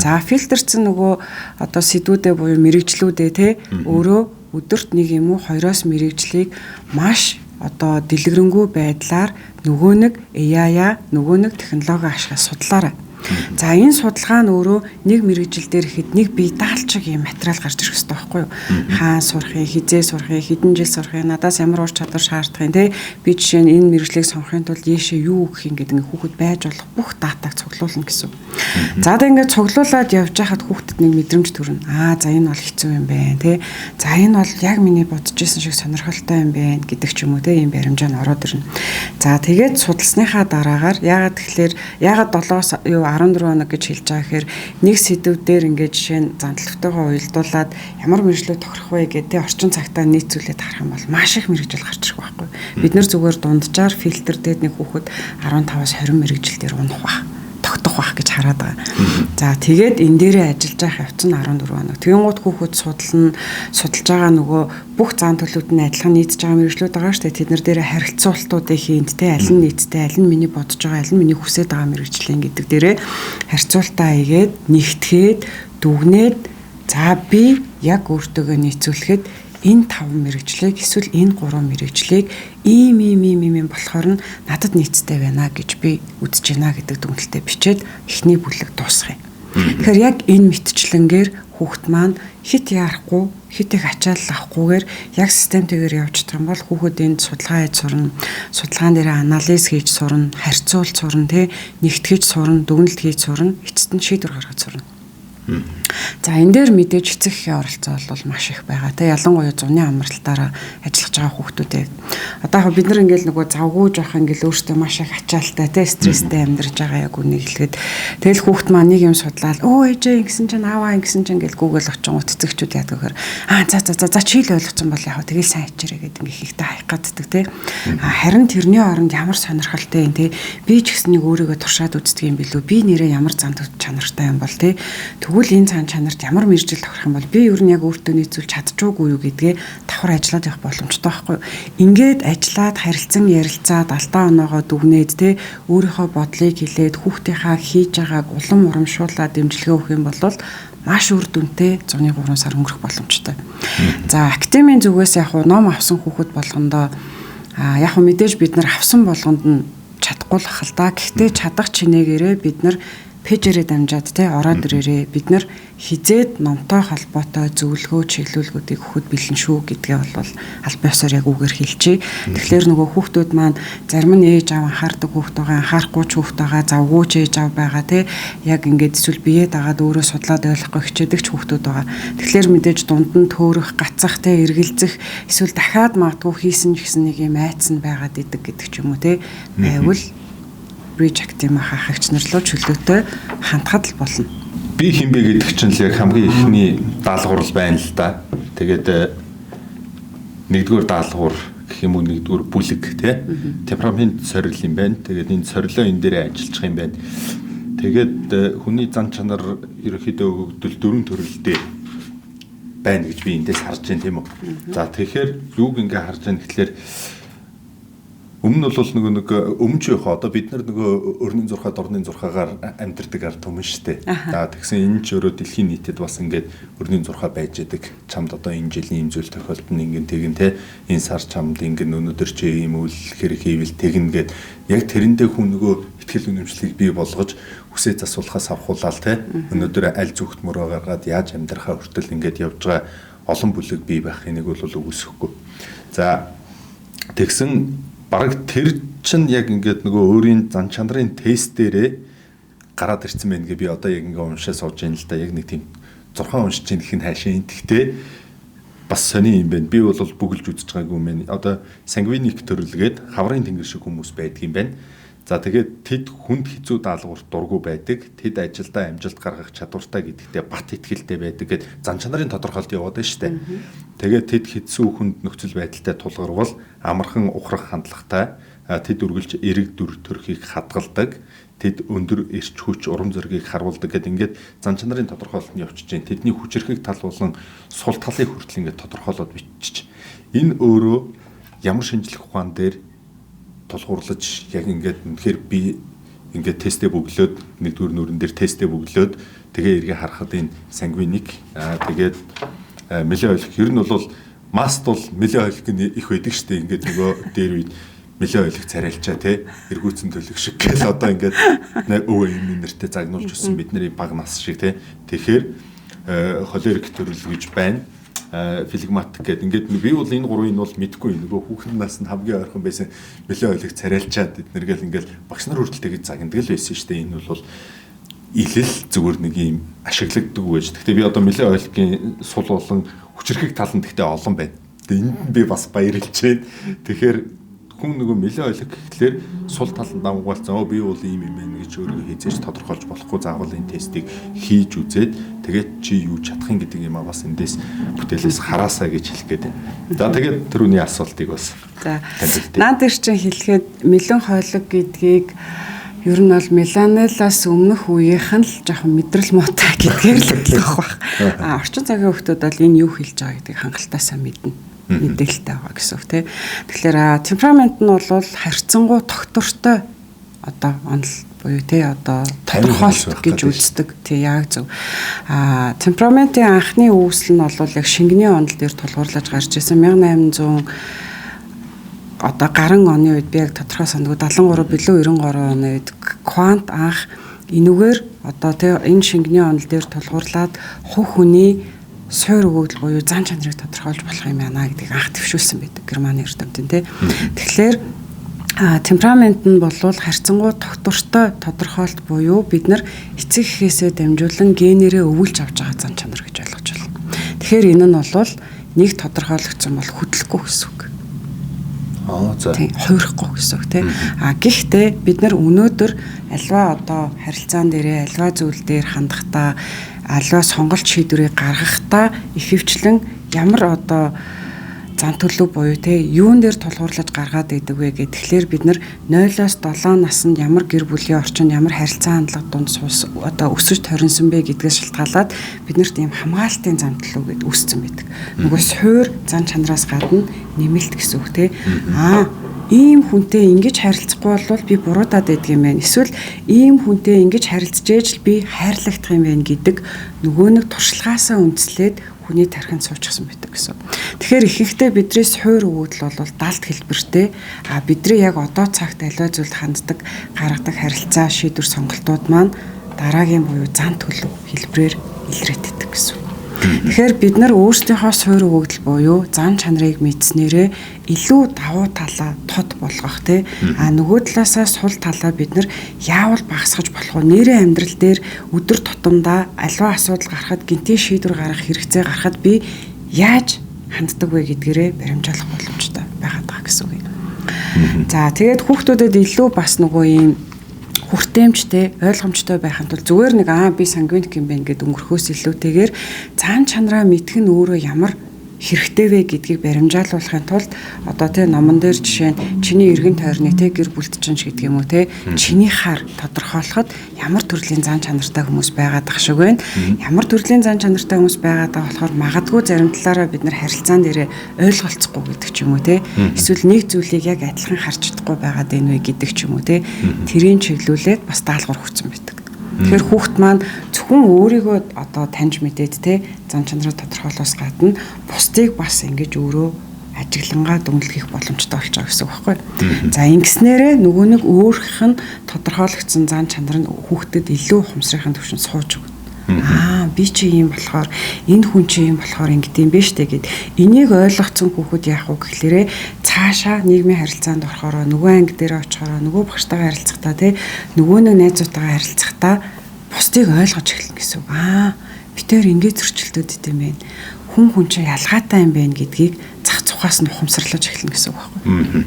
За фильтрцэн нөгөө одоо сэдвүүдээ буюу мэрэгжлүүдээ те өөрөө өдөрт нэг юм уу 2-оос мэрэгжлийг маш одоо дэлгэрэнгүй байдлаар нөгөө нэг AI нөгөө нэг технологи ашиглаж судлаарай. За энэ судалгаа нь өөрөө нэг мэрэгжил дээр ихэд нэг бие даалчиг юм материал гарч ирэх хэрэгтэй байхгүй юу? Хаан сурахыг, хизээ сурахыг, хэдэн жил сурахыг, надаас ямар ур чадвар шаардах юм те. Би жишээ нь энэ мэрэгжлийг сонгохын тулд ийшээ юу өгөх юм гэдэг хүүхэд байж болох бүх датаг цуглуулна гэсэн. За ингээд цуглуулад явж байхад хүүхдэд нэг мэдрэмж төрнө. За энэ бол хэцүү юм байна те. За энэ бол яг миний бодож исэн шиг сонирхолтой юм байна гэдэг ч юм уу те. Ийм баримжаанд ороод ирнэ. За тэгээд судалсныхаа дараагаар яагаад 7-оос 14 хоног гэж хэлж байгаа гэхээр нэг сэдв дээр ингээд жишээ нь занталтайгаа уялдуулаад ямар мэржлүүд тохирох вэ гэдэг орчин цагтаа нийцүүлээд харах юм бол маш их мэрэгжил гарч ирэх байхгүй. Бид нар зүгээр дунджаар фильтрдээд нэг хүүхэд 15-аас 20 мэрэгжил дээр унах бах. Тогтох бах гэж хараад байгаа. За тэгээд энэ дээрээ ажиллаж байх явц нь 14 хоног. Тэгэнгუთ хүүхэд судалж байгаа нөгөө бүх зан төлөвт нь адилхан нийцж байгаа мэрэгжлүүд байгаа шүү дээ. Тэднэр дээрээ харилцуултуудыг хийнд те аль нь нийцтэй, аль нь миний бодож байгаа, аль нь миний хүсэж байгаа мэрэгжлийн гэдэг дээрээ харьцуултаа хийгээд нэгтгэхэд дүгнээд за би яг өөртөөгөө нийцүүлэхэд энэ 5 мэрэгжлийг эсвэл энэ 3 мэрэгжлийг ийм болохоор нь надад нийцтэй байна гэж би үзэж байна гэдэг дүгнэлтэд бичээд эхний бүлэг дуусгая. Тэгэхээр яг энэ мэтчлэнгээр хүүхэд маань хит яарахгүй, хит их ачаалал авахгүйгээр яг системтэйгээр явж байгаа юм бол хүүхэд энд судалгаа хийж сурна, судалгаан дээр анализ хийж сурна, харьцуулж сурна, нэгтгэж сурна, дүгнэлт хийж сурна, эцэст нь шийдвэр гаргаж сурна. За энэ дээр мэдээж эцэг эхийн оролцоо бол маш их байгаа. Ялангуяа зуны амралтаараа ажиллаж байгаа хүүхдүүдээ. Одоо яг бид нар ингээл нөгөө завгүй жоох ингээл өөртөө маш их ачаалтай стресстэй амьдарч байгаа яг үнийг хэлгээд тэгэл хүүхд маань нэг юм судлаад ээжээ ингэсэн чинь ааваа ингэсэн чинь ингээл гүүгэл очингууд цэцэгчүүд яадаг гэхээр за чи л ойлгоцсон бол яг тэгэл сайн хичээрээ гэдэг ингээ ихтэй хаях гаддаг харин тэрний оронд ямар сонирхолтой юм би ч гэсэн нэг өөрийгөө туршаад үздэг юм билүү би нэрээ ямар зан чанартай юм бол тэгвэл энэ цаан чанарт ямар мэржил тохирох юм бол би ер нь яг өөртөө нийцүүлж чадчихгүй юу гэдгээ давхар ажиллаад явах боломжтой байхгүй юу. Ингээд ажиллаад харилцан ярилцаад алдаа оноогоо дүгнээд өөрийнхөө бодлыг хэлээд хүүхдийнхаа хийж байгааг улам урамшуулаад дэмжлэгээ өгөх юм бол маш үр дүнтэй 103 сар өнгөрөх боломжтой. За академийн зүгээс яг ном авсан хүүхэд болгондоо яг мэдээж бид нар авсан болгонд нь чадахгүй л хал да. Гэхдээ чадах чинээгээрээ бид нар пэжээрээ дамжаад ороод ирээрээ бид нар хизээд номтой холбоотой зөвлөгөө чиглүүлгүүдийг өгөхөд бэлэн шүү гэдгээ бол аль биесээр яг үгээр хэлчихье. Тэгэхээр нөгөө хүүхдүүд маань зарим нь ээж аав анхаардаг хүүхд байгаа, анхаарахгүй ч хүүхд байгаа, завгүй ч ээж аав байгаа яг ингээд эсвэл биеэ дагаад өөрөө судлаад ойлгохгүй хичээдэг ч хүүхдүүд байгаа. Тэгэхээр мэдээж дунд нь төөрөх, гацах эргэлзэх эсвэл дахиад магадгүй хийсэн гэсэн нэг юм айц нь байгаад идэг гэдэг ч юм уу байвал Bridge Academy хаагч нар руу чөлөөтэй хандхад л болно. Би хинбэ гэдэг чинь л яг хамгийн ихний даалгавар л байна л да. Тэгээд нэгдүгээр даалгавар гэх юм уу нэгдүгээр бүлэг темперамент сорил юм байна. Тэгээд энэ сорилоо энэ дээр ажиллаж байгаа юм байна. Тэгээд хүний зан чанар ерөөхдөө өгөгдөл 4 төрөлтэй байна гэж би эндээс харж байна тийм үү. За тэгэхээр юуг ингээ харж байна гэхэлэр Өмнө нь бол нэг өмнө ч явах одоо бид нар нөгөө өрнийн зурхаад орны зурхаагаар амьдэрдэг ард түмэн шүү дээ. Тэгсэн энэ ч өөрөө дэлхийн нийтэд бас ингээд өрнийн зурхаа байж идэг. Чамд одоо энэ жилийн ийм зүйл тохиолдсон ингэн тэгэн те энэ сар чамд ингэн өнөөдөр чи ийм үйл хэрэг хийвэл тэгнэ гэд яг тэрэндээ хүн нөгөө ихтгэл үнэмшлийг бий болгож хүсээ засуулахаас авахуулаад те өнөөдөр аль зүгт мөрөө гаргаад яаж амьдрахаа хүртэл ингээд явж байгаа олон бүлэг бий байх энийг бол үгүйсэхгүй. За тэгсэн бараг тэр чинь яг ингээд нөгөө өөрийн зан чанарын тест дээрээ гараад ирсэн байх гэ би одоо яг ингээд уншаа сууж байна л да. Яг нэг тийм 6 уншиж чинь их нь хаашаа юм. Тэгтээ бас сони юм байна. Би бол бүгэлж үзэж байгаагүй юм байна. Одоо сангвиник төрөлгээд хаврын тэнгэр шиг хүмүүс байдаг юм байна. За тэгээд тэд хүнд хэцүү даалгавар дургу байдаг. Тэд ажилдаа амжилт гаргах чадвартай гэдэгтээ бат итгэлтэй байдаг гэд зан чанарын тодорхойлт яваад байна шүү дээ. Тэгээд тэд хэцүү хүнд нөхцөл байдалтай тулгарвал амархан ухрах хандлагатай. Тэд үргэлж эрэг дүр төрхийг хадгалдаг. Тэд өндөр эрч хүч урам зоригийг харуулдаг гэд ингээд зан чанарын тодорхойлолт нь явчихж байна. Тэдний хүчирхэг тал болон сул талын хүртэл ингээд тодорхойлоод бичиж. Энэ өөрөө ямар шинжлэх ухаан дээр тулгуурлаж яг ингээд үнэхээр би ингээд тестээ бөглөөд нэгдүгээр нүрэн дээр тестээ бөглөөд тэгээ эргээ харахад энэ сангвиник тэгээд мэлээ ойлгох ер нь бол маст бол мэлээ ойлгох нь их байдаг штэ ингээд нөгөө дээр үед мэлээ ойлгох царайлчаа те эргүүцэн төлөх шиг гэл одоо ингээд өвөө юм нэртэй загнуулж өссөн бидний баг нас шиг те тэгэхээр холерик төрөл гэж байна. Флегматик гэдэг. Ингээд би бол энэ гурвыг бол мэдгүй. Нөгөө хүүхэн нас нь хамгийн ойрхон байсан мэлээ ойлгох царайлчаад эднэргээл ингээд багш нар хүртэл тэгж загнадаг л байсан шүү дээ. Энэ бол илэл зүгээр нэг юм ашиглагддаг байж. Гэхдээ би одоо мэлээ ойлгохын сул болон хүчирхэг тал нь гэхдээ олон байна. Тэгээ энд би бас баярлж байна. Тэгэхээр хүн нөгөө мэлээ ойлгох гэхлээр сул талд давгаалцсан би бол ийм юм байна гэж өөрөө хизээж тодорхойлж болохгүй заавал энэ тестийг хийж үзээд тэгээд чи юу чадах юм гэдэг юм а бас эндээс бүтээлээс хараасаа гэж хэлэх гээд байна. За тэгээд түрүүний асуултыг бас. За наад дээр чинь хэлэхэд мэлэн хойлог гэдгийг ер нь бол меланелаас өмнөх үеийнх нь л жоохон мэдрэл муутай гэдгээр л хэлэх байх. Орчин цагийн хүмүүс бол энэ юу хэлж байгаа гэдгийг хангалттай мэднэ. Мэдээлэлтэй байгаа гэсэн үг тийм. Тэгэхээр темперамент нь бол харьцангуй тогтвортой одоо онол буюу тийм одоо тодорхойлт гэж үздэг. Тийм яг зөв. Темпераментийн анхны үүсэл нь бол яг шингэний онол дээр тулгуурлаж гарч ирсэн 1800 одоо гарan оны үед би яг тодорхой санаагүй 73 билүү 93 оны үед квант анх энүүгээр одоо тийм энэ шингэний онол дээр тулгуурлаад хувь хүний суур өгөгдөл буюу зан чанарыг тодорхойлж болох юм байна гэдгийг анх төвшүүлсэн байдаг Германы эрдэмтэн тийм. Тэгэхээр темперамент нь бол харьцангуй тогтвортой тодорхойлт буюу бид нар эцэг эхээсээ дамжуулан генерээ өвүүлж авч байгаа зан чанар гэж ойлгож байна. Тэгэхээр энэ нь бол нэг тодорхойлогдсон бол хөдлөхгүй гэсэн үг. За. Тийм, хувирахгүй гэсэн үг тийм. Гэхдээ бид нар өнөөдөр альва одоо харилцаан дээрээ альва зүйл дээр хандахдаа альва сонголт шийдвэрийг гаргахдаа ихэвчлэн ямар одоо зан төлөв буюу те юун дээр тулгуурлаж гаргаад идэг вэ гэхлээр бид нар 0-оос 7 наснд ямар гэр бүлийн орчинд ямар харилцаа хандлага дунд одоо өсөж торинсон бэ гэдгээс шалтгаалаад биднэрт ийм хамгаалтын зан төлөв гэд үүссэн байдаг. Нөгөө суур зан чанараас гадна нэмэлт гэсэн үг те. Ийм хүнтэй ингэж харилцахгүй бол би буруудаад байдаг юм байна. Эсвэл ийм хүнтэй ингэж харилцаж ээж л би хайрлагдах юм байна гэдэг нөгөө нэг туршлагаасаа үндслээд хүний тархинд суучихсан байдаг гэсэн. Тэгэхээр ихэнхдээ бидний суур өгөгдөл бол далд хэлбэртэй. Бидний яг одоо цагт аливаа зүйлд ханддаг, гаргадаг харилцаа шийдвэр сонголтууд маань дараагийн буюу зан төлөв хэлбрээр илрээд идэг гэсэн. Тэгэхээр бид нар өөрсдийнхөө суур өгөгдөл буюу зан чанарыг мэдснээрээ илүү давуу талаа тод болгох тий. Нөгөө талаасаа сул талаа бид нар яавал багасгаж болох вэ? Нэрийн амьдрал дээр өдөр тутамдаа аливаа асуудал гарахад гинтийн шийдвэр гаргах хэрэгцээ гарахад би яаж ханддаг вэ гэдгээрээ баримжаалах боломжтой байгаад байгаа гэсэн үг юм. За тэгээд хүүхдүүдэд илүү бас нөгөө юм хүртээмжтэй, ойлгомжтой байхын тулд зүгээр нэг би сангвиник юм байна гэд өнгөрөхөөс илүүтэйгээр цаан чанараа мэдэх нь өөрөө ямар хэрэгтэй вэ гэдгийг баримжаалуулахын тулд одоо тий номон дээр жишээ нь чиний эргэн тойрны тий гэр бүлд чинь гэдэг юм уу тий чиний хар тодорхойлоход ямар төрлийн зан чанартай хүмүүс байгаад ах шиг байна. Ямар төрлийн зан чанартай хүмүүс байгаад байгаа болохоор магадгүй зарим талаараа бид нар харилцаан дээрээ ойлголцохгүй гэдэг ч юм уу тий. Эсвэл нэг зүйлийг яг адилхан харж чадахгүй байгаад байна вэ гэдэг ч юм уу тий. Тэрийг чиглүүлээд бас даалгавар өгсөн байдаг. Тэгэхээр хүүхэд маань зөвхөн өөрийгөө одоо таньж мэдээд те зан чанараа тодорхойлохоос гадна бусдыг бас ингэж өөрөө ажиглангаа дүнлэх боломжтой болж байгаа гэсэн үг байхгүй. За ингэснээрээ нөгөө нэг өөрийнх нь тодорхойлогдсон зан чанар нь хүүхдэд илүү ухамсарынхаа төвшөнд сууж өгнө. Би чи юм болохоор энэ хүн чи юм болохоор ингэдэм бэ штэ гэд энийг ойлгоцсон хүүхэд яах вэ гэхлээрээ цаашаа нийгмийн харилцаанд орохороо нөгөө анги дээр очихороо нөгөө багштайгаа харилцахдаа те нөгөө нэг найзуудтайгаа харилцахдаа бусдыг ойлгож эхэлнэ гэсэн үг. Би тэр ингэ зөрчилдөд идэм байх. Хүн чи ялгаатай юм байна гэдгийг зах цухаас нь ухамсарлаж эхэлнэ гэсэн үг байхгүй.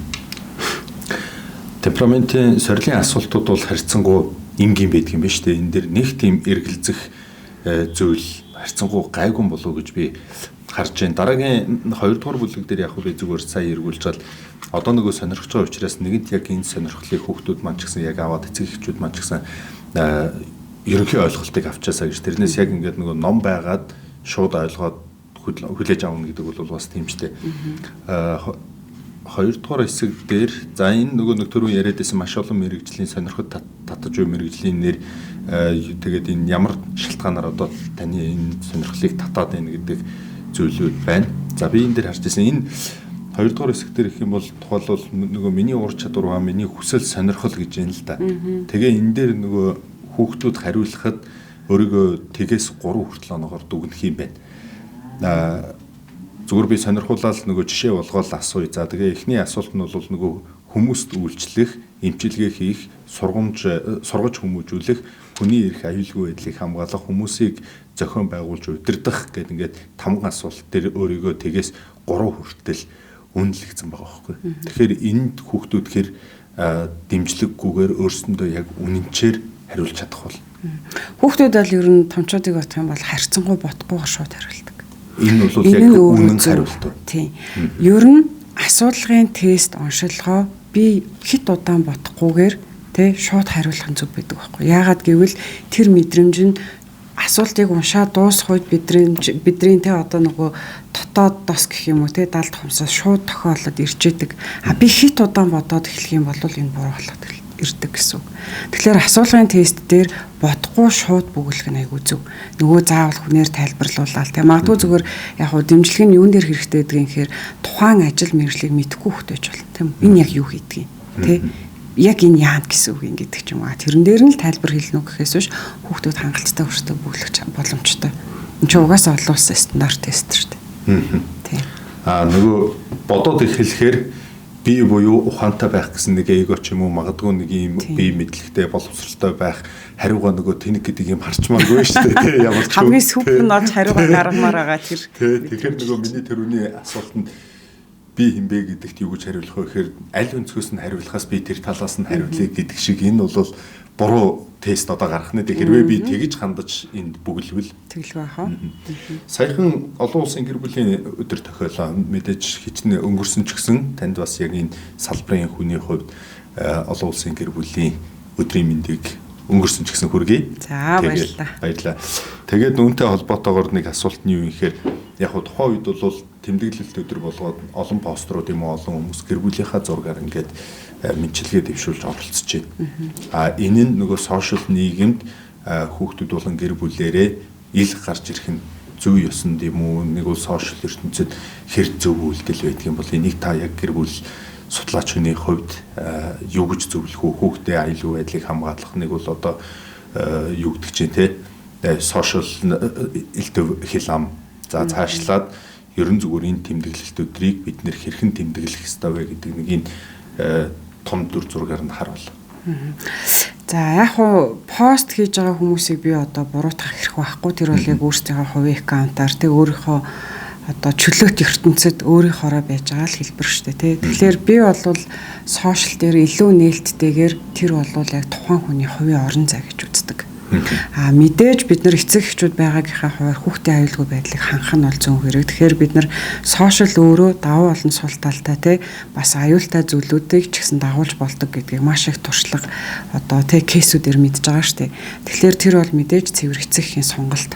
Темпераментийн сорилын асуултууд бол харьцангуй энгийн байдаг юм байна шүү дээ. Энэ дэр нэг тийм эргэлзэх зүйл харьцангуй гайгүй болов уу гэж би харж байна. Дараагийн 2 дугаар бүлэг дээр яг би зүгээр сая эргүүлж чад одоо нөгөө сонирхож байгаа учраас нэгэнт яг энэ сонирхлыг хүүхдүүд маань ч гэсэн яг аваад эцэг эхчүүд маань ч гэсэн ерөнхий ойлголтыг авчаасаа гэж тэрнээс яг ингээд нөгөө ном байгаад шууд ойлгоод хүлээж авна гэдэг бол бас тийм шүү дээ. 2 дугаар хэсэг дээр за энэ нөгөө нэг түрүү яриад байсан маш олон мэрэгжлийн сонирхол татаж буй мэрэгжлийн нэр тэгээд энэ ямар шалтгаанаар одоо таны энэ сонирхлыг татаад байна гэдэг зүйлүүд байна. За би энэ дээр харж байсан энэ 2 дугаар хэсэг дээр их юм бол тухайлбал нөгөө миний ур чадвар ба миний хүсэл сонирхол гэж юм л да. Тэгээ энэ дээр нөгөө хүүхдүүд хариулахад өөрийгөө тэгээс 3 хүртэл оноогоор дүгнэх юм байна. Зүгээр би сонирхуулаад нөгөө жишээ болгоод асууя. За тэгээ эхний асуулт нь бол нөгөө хүмүүст үйлчлэх, эмчилгээ хийх, сургаж хүмүүжүүлэх, хүний эрх аюулгүй байдлыг хамгаалах, хүмүүсийг зохион байгуулж удирдах гэдэг ингээд 5 асуулт дээр өөрийгөө тэгээс 3 хүртэл үнэлэгдсэн байгаа байхгүй. Тэгэхээр энд хүүхдүүд хэр дэмжлэггүйгээр өөрсөндөө яг үнэнчээр хариулж чадах бол. Хүүхдүүд бол ер нь томчуудыг бодох юм бол харьцангуй бодохгүйгээр шууд хариулдаг. Энэ бол яг үнэн хариулт. Тийм. Ер нь асуудлагын тест оншилгоо би хит удаан бодохгүйгээр тэ шууд хариулах нь зөв байдаг байхгүй. Яагаад гэвэл тэр мэдрэмж нь асуултыг уншаад дуусах үед бидний тэ одоо нөгөө дотоод дос гэх юм уу тэ далд хумсаас шууд тохиолдод ирчээдэг. Би хит удаан бодоод эхлэх юм бол энэ буруу болоод ирдэг гэсэн. Тэгэхээр асуулгын тест дээр бодохгүй шууд бөглөх нь айгүй зөв. Нөгөө заавал хүнээр тайлбарлуулаад тийм магадгүй зүгээр яг хуу дэмжлэг нь юун дээр хэрэгтэй гэдгийг инхээр тухайн ажил мэргэжлийг мэдэхгүй хөхтөж болно тийм. Энэ яг юу хийдгийг тийм. Яг энэ яанд гэсэн үг ингэдэг ч юм аа. Тэрэн дээр нь л тайлбар хэлнэ үү гэхээс биш хүүхдүүд хангалттай өөртөө бөглөх боломжтой. Энд чинь угаасаа олон улсын стандарт тест шүү дээ. Тийм. Нөгөө бодоод эхлэхээр бие буюу ухаантай байх гэсэн нэг эго ч юм уу магадгүй нэг юм бие мэдлэгтэй боловсралтай байх хариугаа нөгөө тэнэг гэдэг юм харчмааргүй шүү дээ. Ямар ч хамгийн сүп нь олж хариугаа гаргамаар байгаа тэр. Тэгэхээр нөгөө миний тэрүүний асуултанд би хинбэ гэдэгт юу гэж хариулах вэ гэхээр аль өнцгөөс нь хариулахаас би тэр талаас нь хариулъя гэдэг шиг энэ бол буруу тест одоо гарах нэ хэрвээ би тэгж хандаж энд бүгэлвэл тэглэх байхаа. Саяхан олон улсын гэр бүлийн өдөр тохиолоо мэдээж хичнээн өнгөрсөн ч гэсэн танд бас яг энэ салбарын хүний хувьд олон улсын гэр бүлийн өдрийн мэндийг өнгөрсөн ч гэсэн хүргэе. За баярлалаа. Тэгээд үүнтэй холбоотойгоор нэг асуулт нь юу гэхээр яг хуу тухайн үед бол тэмдэглэлт өдөр болгоод олон пострууд юм уу олон хүмүүс гэр бүлийнхаа зургаар ингээд мэдчилгээ дэвшүүлж оролцож байна. Энэ нь нөгөө сошиал нийгэмд хүүхдүүд болон гэр бүлээрээ ил гарч ирэх нь зөв ёсонд юм уу? Нэг бол сошиал ертөнцид хэр зөв үйлдэл байдаг юм бол энийг та яг гэр бүл судлаач хүний хувьд юу гэж зөвлөх үү? Хүүхдээ аюулгүй байдлыг хамгаалах нэг бол одоо юу гэдэг чинь те сошиал элдв хилам за цаашлаад ерөн зүгээр энэ тэмдэглэлт өдрийг бид нэр хэрхэн тэмдэглэх ёстой вэ гэдэг нэг энэ том дүр зургаар нь харуул. За яг хуу пост хийж байгаа хүмүүсийг би одоо буруутгах хэрэг байхгүй. Тэр бол яг өөрсдийнхөө хувийн аккаунтаар тэг өөрийнхөө одоо чөлөөт ертөнцид өөрийнхоороо байж байгаа л хэлбэр шүү дээ. Тэгэхээр би бол сошиал дээр илүү нээлттэйгээр тэр бол яг тухайн хүний хувийн орон зай гэж үздэг. Мэдээж бид нар эцэг эхчүүд байгаагийнхаа хувьд хүүхдийн аюулгүй байдлыг хангах нь бол зүүн хэрэг. Тэгэхээр бид нар сошиал өөрөө давуу болон сул талтай те бас аюултай зүйлүүдийг ч гэсэн дагуулж болдог гэдгийг маш их туршлага одоо те кейсүүдээр мэдж байгаа шүү дээ. Тэгэхээр тэр бол мэдээж цэвэр эцэг эхийн сонголт.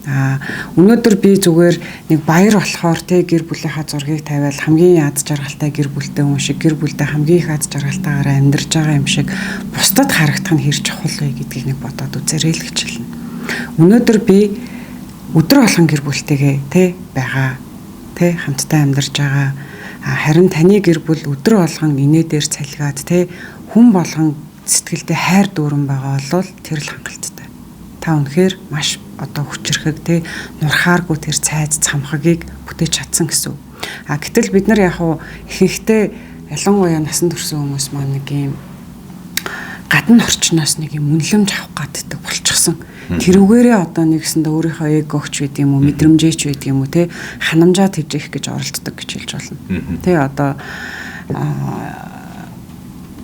Өнөөдөр би зүгээр нэг баяр болохоор те гэр бүлийнхаа зургийг тавиал хамгийн яд жаргалтай гэр бүлтэй хүн шиг гэр бүлдээ хамгийн их яд жаргалтайгаар амьдарч байгаа юм шиг бусдад харагдах нь хэр чухал вэ гэдгийг нэг бодоод үзээрэй л гэж хэлнэ. Өнөөдөр би өдөр болгон гэр бүлтэйгээ те байгаа те хамтдаа амьдарч байгаа. Харин таны гэр бүл өдөр болгон инээ дээр цалгаад те хүн болгон сэтгэлдээ хайр дүүрэн байгаа бол тэр л хангалттай. Та үнэхээр маш одоо хүчрхэг те нурхааргүй тэр цайз цамхагийг бүтээж чадсан гэсэн үг. Гэтэл бид нар яг ихэнхдээ ялангуяа насан турш хүмүүс маань нэг юм гадна орчноос нэг юм үнэлэмж авах гаддаг болчихсон. Тэрүүгээрээ одоо нэгсэндээ өөрийнхөө эгогч байд юм уу, мэдрэмжээч байд юм уу те ханамжаа тэжээх гэж оролддог гэж хэлж болно. Тэ одоо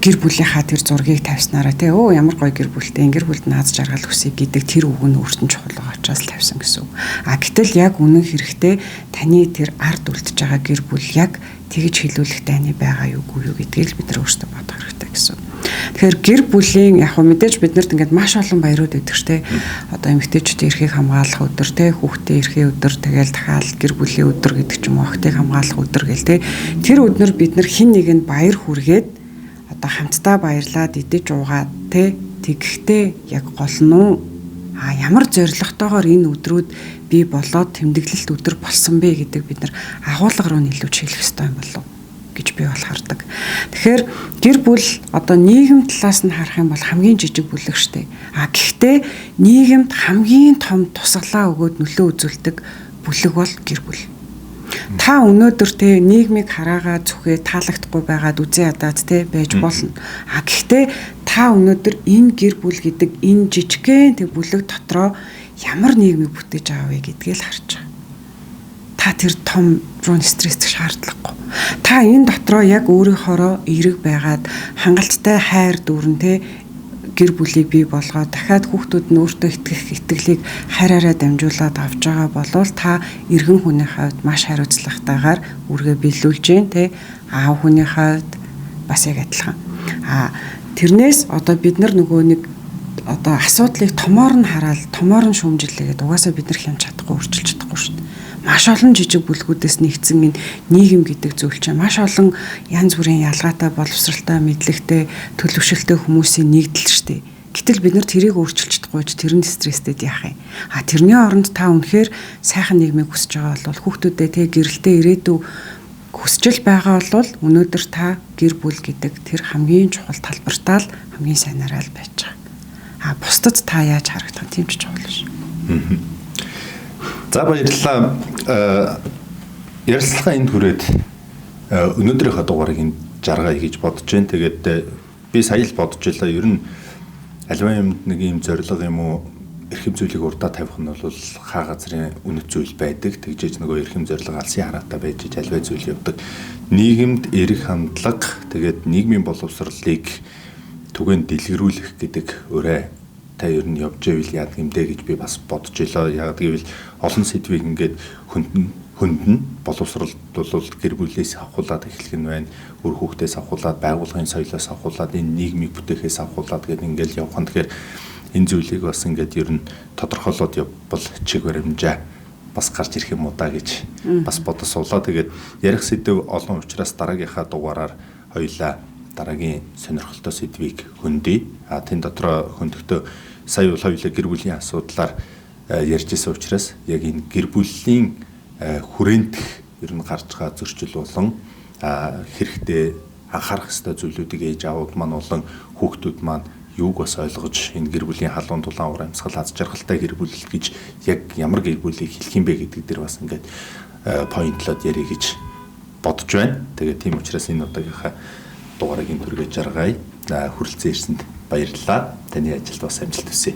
гэр бүлийнхаа тэр зургийг тавьснараа те ямар гоё гэр бүлтэй гэр бүлд наад жаргал хүсье гэдэг тэр үг нь өөртөө чухал байгаа учраас тавьсан гэсэн үг. Гэтэл яг үнэн хэрэгтээ таны тэр ард үлдэж байгаа гэр бүл яг тэгж хилүүлэх таны байгаа юугүй юу гэдгийг л бид нар өөрсдөө бодох хэрэгтэй гэсэн. Тэгэхээр гэр бүлийн яг мэдээж биднэрт ингээд маш олон баярууд өгдөг штэ. Одоо эмэгтэйчүүдийн эрхийг хамгаалах өдөр те хүүхдийн эрхийн өдөр тэгэл дахиад гэр бүлийн өдөр гэдэг ч юм уу охтыг хамгаалах өдөр гэл те тэр өднөр бид нар хин нэгэнд баяр хүргээд одоо хамтдаа баярлаад идэж уугаад те тэгэхдээ яг гол нь ямар зоригтойгоор энэ өдрүүд бий болоод тэмдэглэлт өдөр болсон бэ гэдэг бид нар агуулга руу нийлүүлж хэлэх ёстой юм болов гэж би бол хардаг. Тэгэхээр гэр бүл одоо нийгэм талаас нь харах юм бол хамгийн жижиг бүлэг штэ. Гэхдээ нийгэмд хамгийн том тусгалаа өгөөд нөлөө үзүүлдэг бүлэг бол гэр бүл. Та өнөөдөр те нийгмийг хараагаа зүхээ таалагдахгүй байгаад үзээ ядаад те байж болно. Гэхдээ та өнөөдөр энэ гэр бүл гэдэг энэ жижигхэн тэг бүлэг дотроо ямар нийгмийг бүтээж аваа вэ гэдгийг л харж байгаа. Та тэр том руу стресстэй шаардлагагүй. Та энэ дотроо яг өөрийнхоороо эерэг байгаад хангалттай хайр дүүрэн те гэр бүлийг бий болгоод дахиад хүүхдүүд нь өөртөө итгэх итгэлийг хайраараа дамжуулаад авч байгаа болвол та иргэн хүний хавьд маш хариуцлагатайгаар үргээ биелүүлж जैन те аав хүний хавьд бас яг адилхан. Тэрнээс одоо бид нар нөгөө нэг одоо асуудлыг томоор нь хараад томоор нь шүүмжиллээгээд угаасаа бид нар хямж чадахгүй өөрчилж чадахгүй шүү дээ. Маш олон жижиг бүлгүүдээс нэгдсэн энэ нийгэм гэдэг зүйл чинь маш олон янз бүрийн ялгаатай боловсралтай мэдлэгтэй төлөвшөлтэй хүмүүсийн нэгдэл шүү дээ. Гэтэл бид нар тэрийг өөрчилж чадахгүй ч тэрэнд стресстэй яах юм. Тэрний оронд та үнэхээр сайхан нийгмийг хүсэж байгаа бол хүүхдүүдэд тэг гэрэлтэй ирээдүй хүсчил байгаа бол өнөөдөр та гэр бүл гэдэг тэр хамгийн чухал талбартаа л хамгийн сайнараа л байж байгаа. Бусдад та яаж харагдах тийм ч чухал шүү. За баярлалаа. Ярилцлага энд хүрээд өнөөдрийнхөө дугаарыг энд жаргая гэж бодож байна. Тэгээд би сая л бодож байлаа. Ер нь аливаа юмд нэг юм зориг юм уу эрхэм зүйлийг урдаа тавих нь бол хаа газрын үнэт зүйл байдаг. Тэгжээж нөгөө эрхэм зориг алсын хараатай байж аливаа зүйл явдаг. Нийгэмд эрх хандлага тэгээд нийгмийн боловсролыг түгээн дэлгэрүүлэх гэдэг өрөө та ер нь явж ивэл яадаг юм дээ гэж би бас бодож илаа. Яг гэвэл олон сэдвийг ингээд хөндлөн боловсролд бол гэр бүлээс авахуулаад эхлэх нь байна. Үр хүүхдээс авахуулаад, байгууллагын соёлоос авахуулаад, энэ нийгмийг бүтээхээс авахуулаад гэдэг ингээд явах нь. Тэгэхээр энэ зүйлийг бас ингээд ер нь тодорхойлоод явбал чиг баримжаа бас гарч ирэх юм уу да гэж бас бодож суулаа. Тэгээд ярих сэдв олон учраас дараагийнхаа дугаараар хоёулаа дараагийн сонирхолтой сэдвийг хөндөе. Тэн дотроо хөндөхдөө сая бол хоёулаа гэр бүлийн асуудлаар ярьж исэн учраас яг энэ гэр бүлийн хүрээнд ер нь гарч байгаа зөрчил болон хэрэгтэй анхаарах ёстой зүйлүүдийг ээж аауд маань болон хүүхдүүд маань юуг бас ойлгож энэ гэр бүлийн халуун дулаан уур амьсгал аз жаргалтай гэр бүл гэж яг ямар гэр бүлийг хэлэх юм бэ гэдэг дээр бас ингээд поинтлоод ярих гэж бодож байна. Тэгээд тийм учраас энэ удаагийнхаа дугаарыг энэ түргээ жаргая. Хүрэлцэн ирсэнд баярлалаа. Таны ажилд бас амжилт хүсье.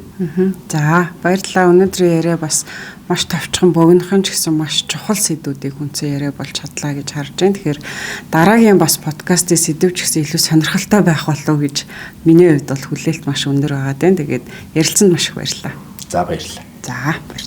За баярлалаа. Өнөөдрийн яриа бас маш товчхон богинохон ч гэсэн маш чухал сэдвүүдийг хүнцэн яриа болж чадлаа гэж харж байна. Тэгэхээр дараагийн бас подкастын сэдв ч гэсэн илүү сонирхолтой байх болов уу гэж миний хувьд бол хүлээлт маш өндөр байгаа дээ. Тэгээд ярилцсанд маш их баярлалаа. За баярлалаа. За баярлалаа.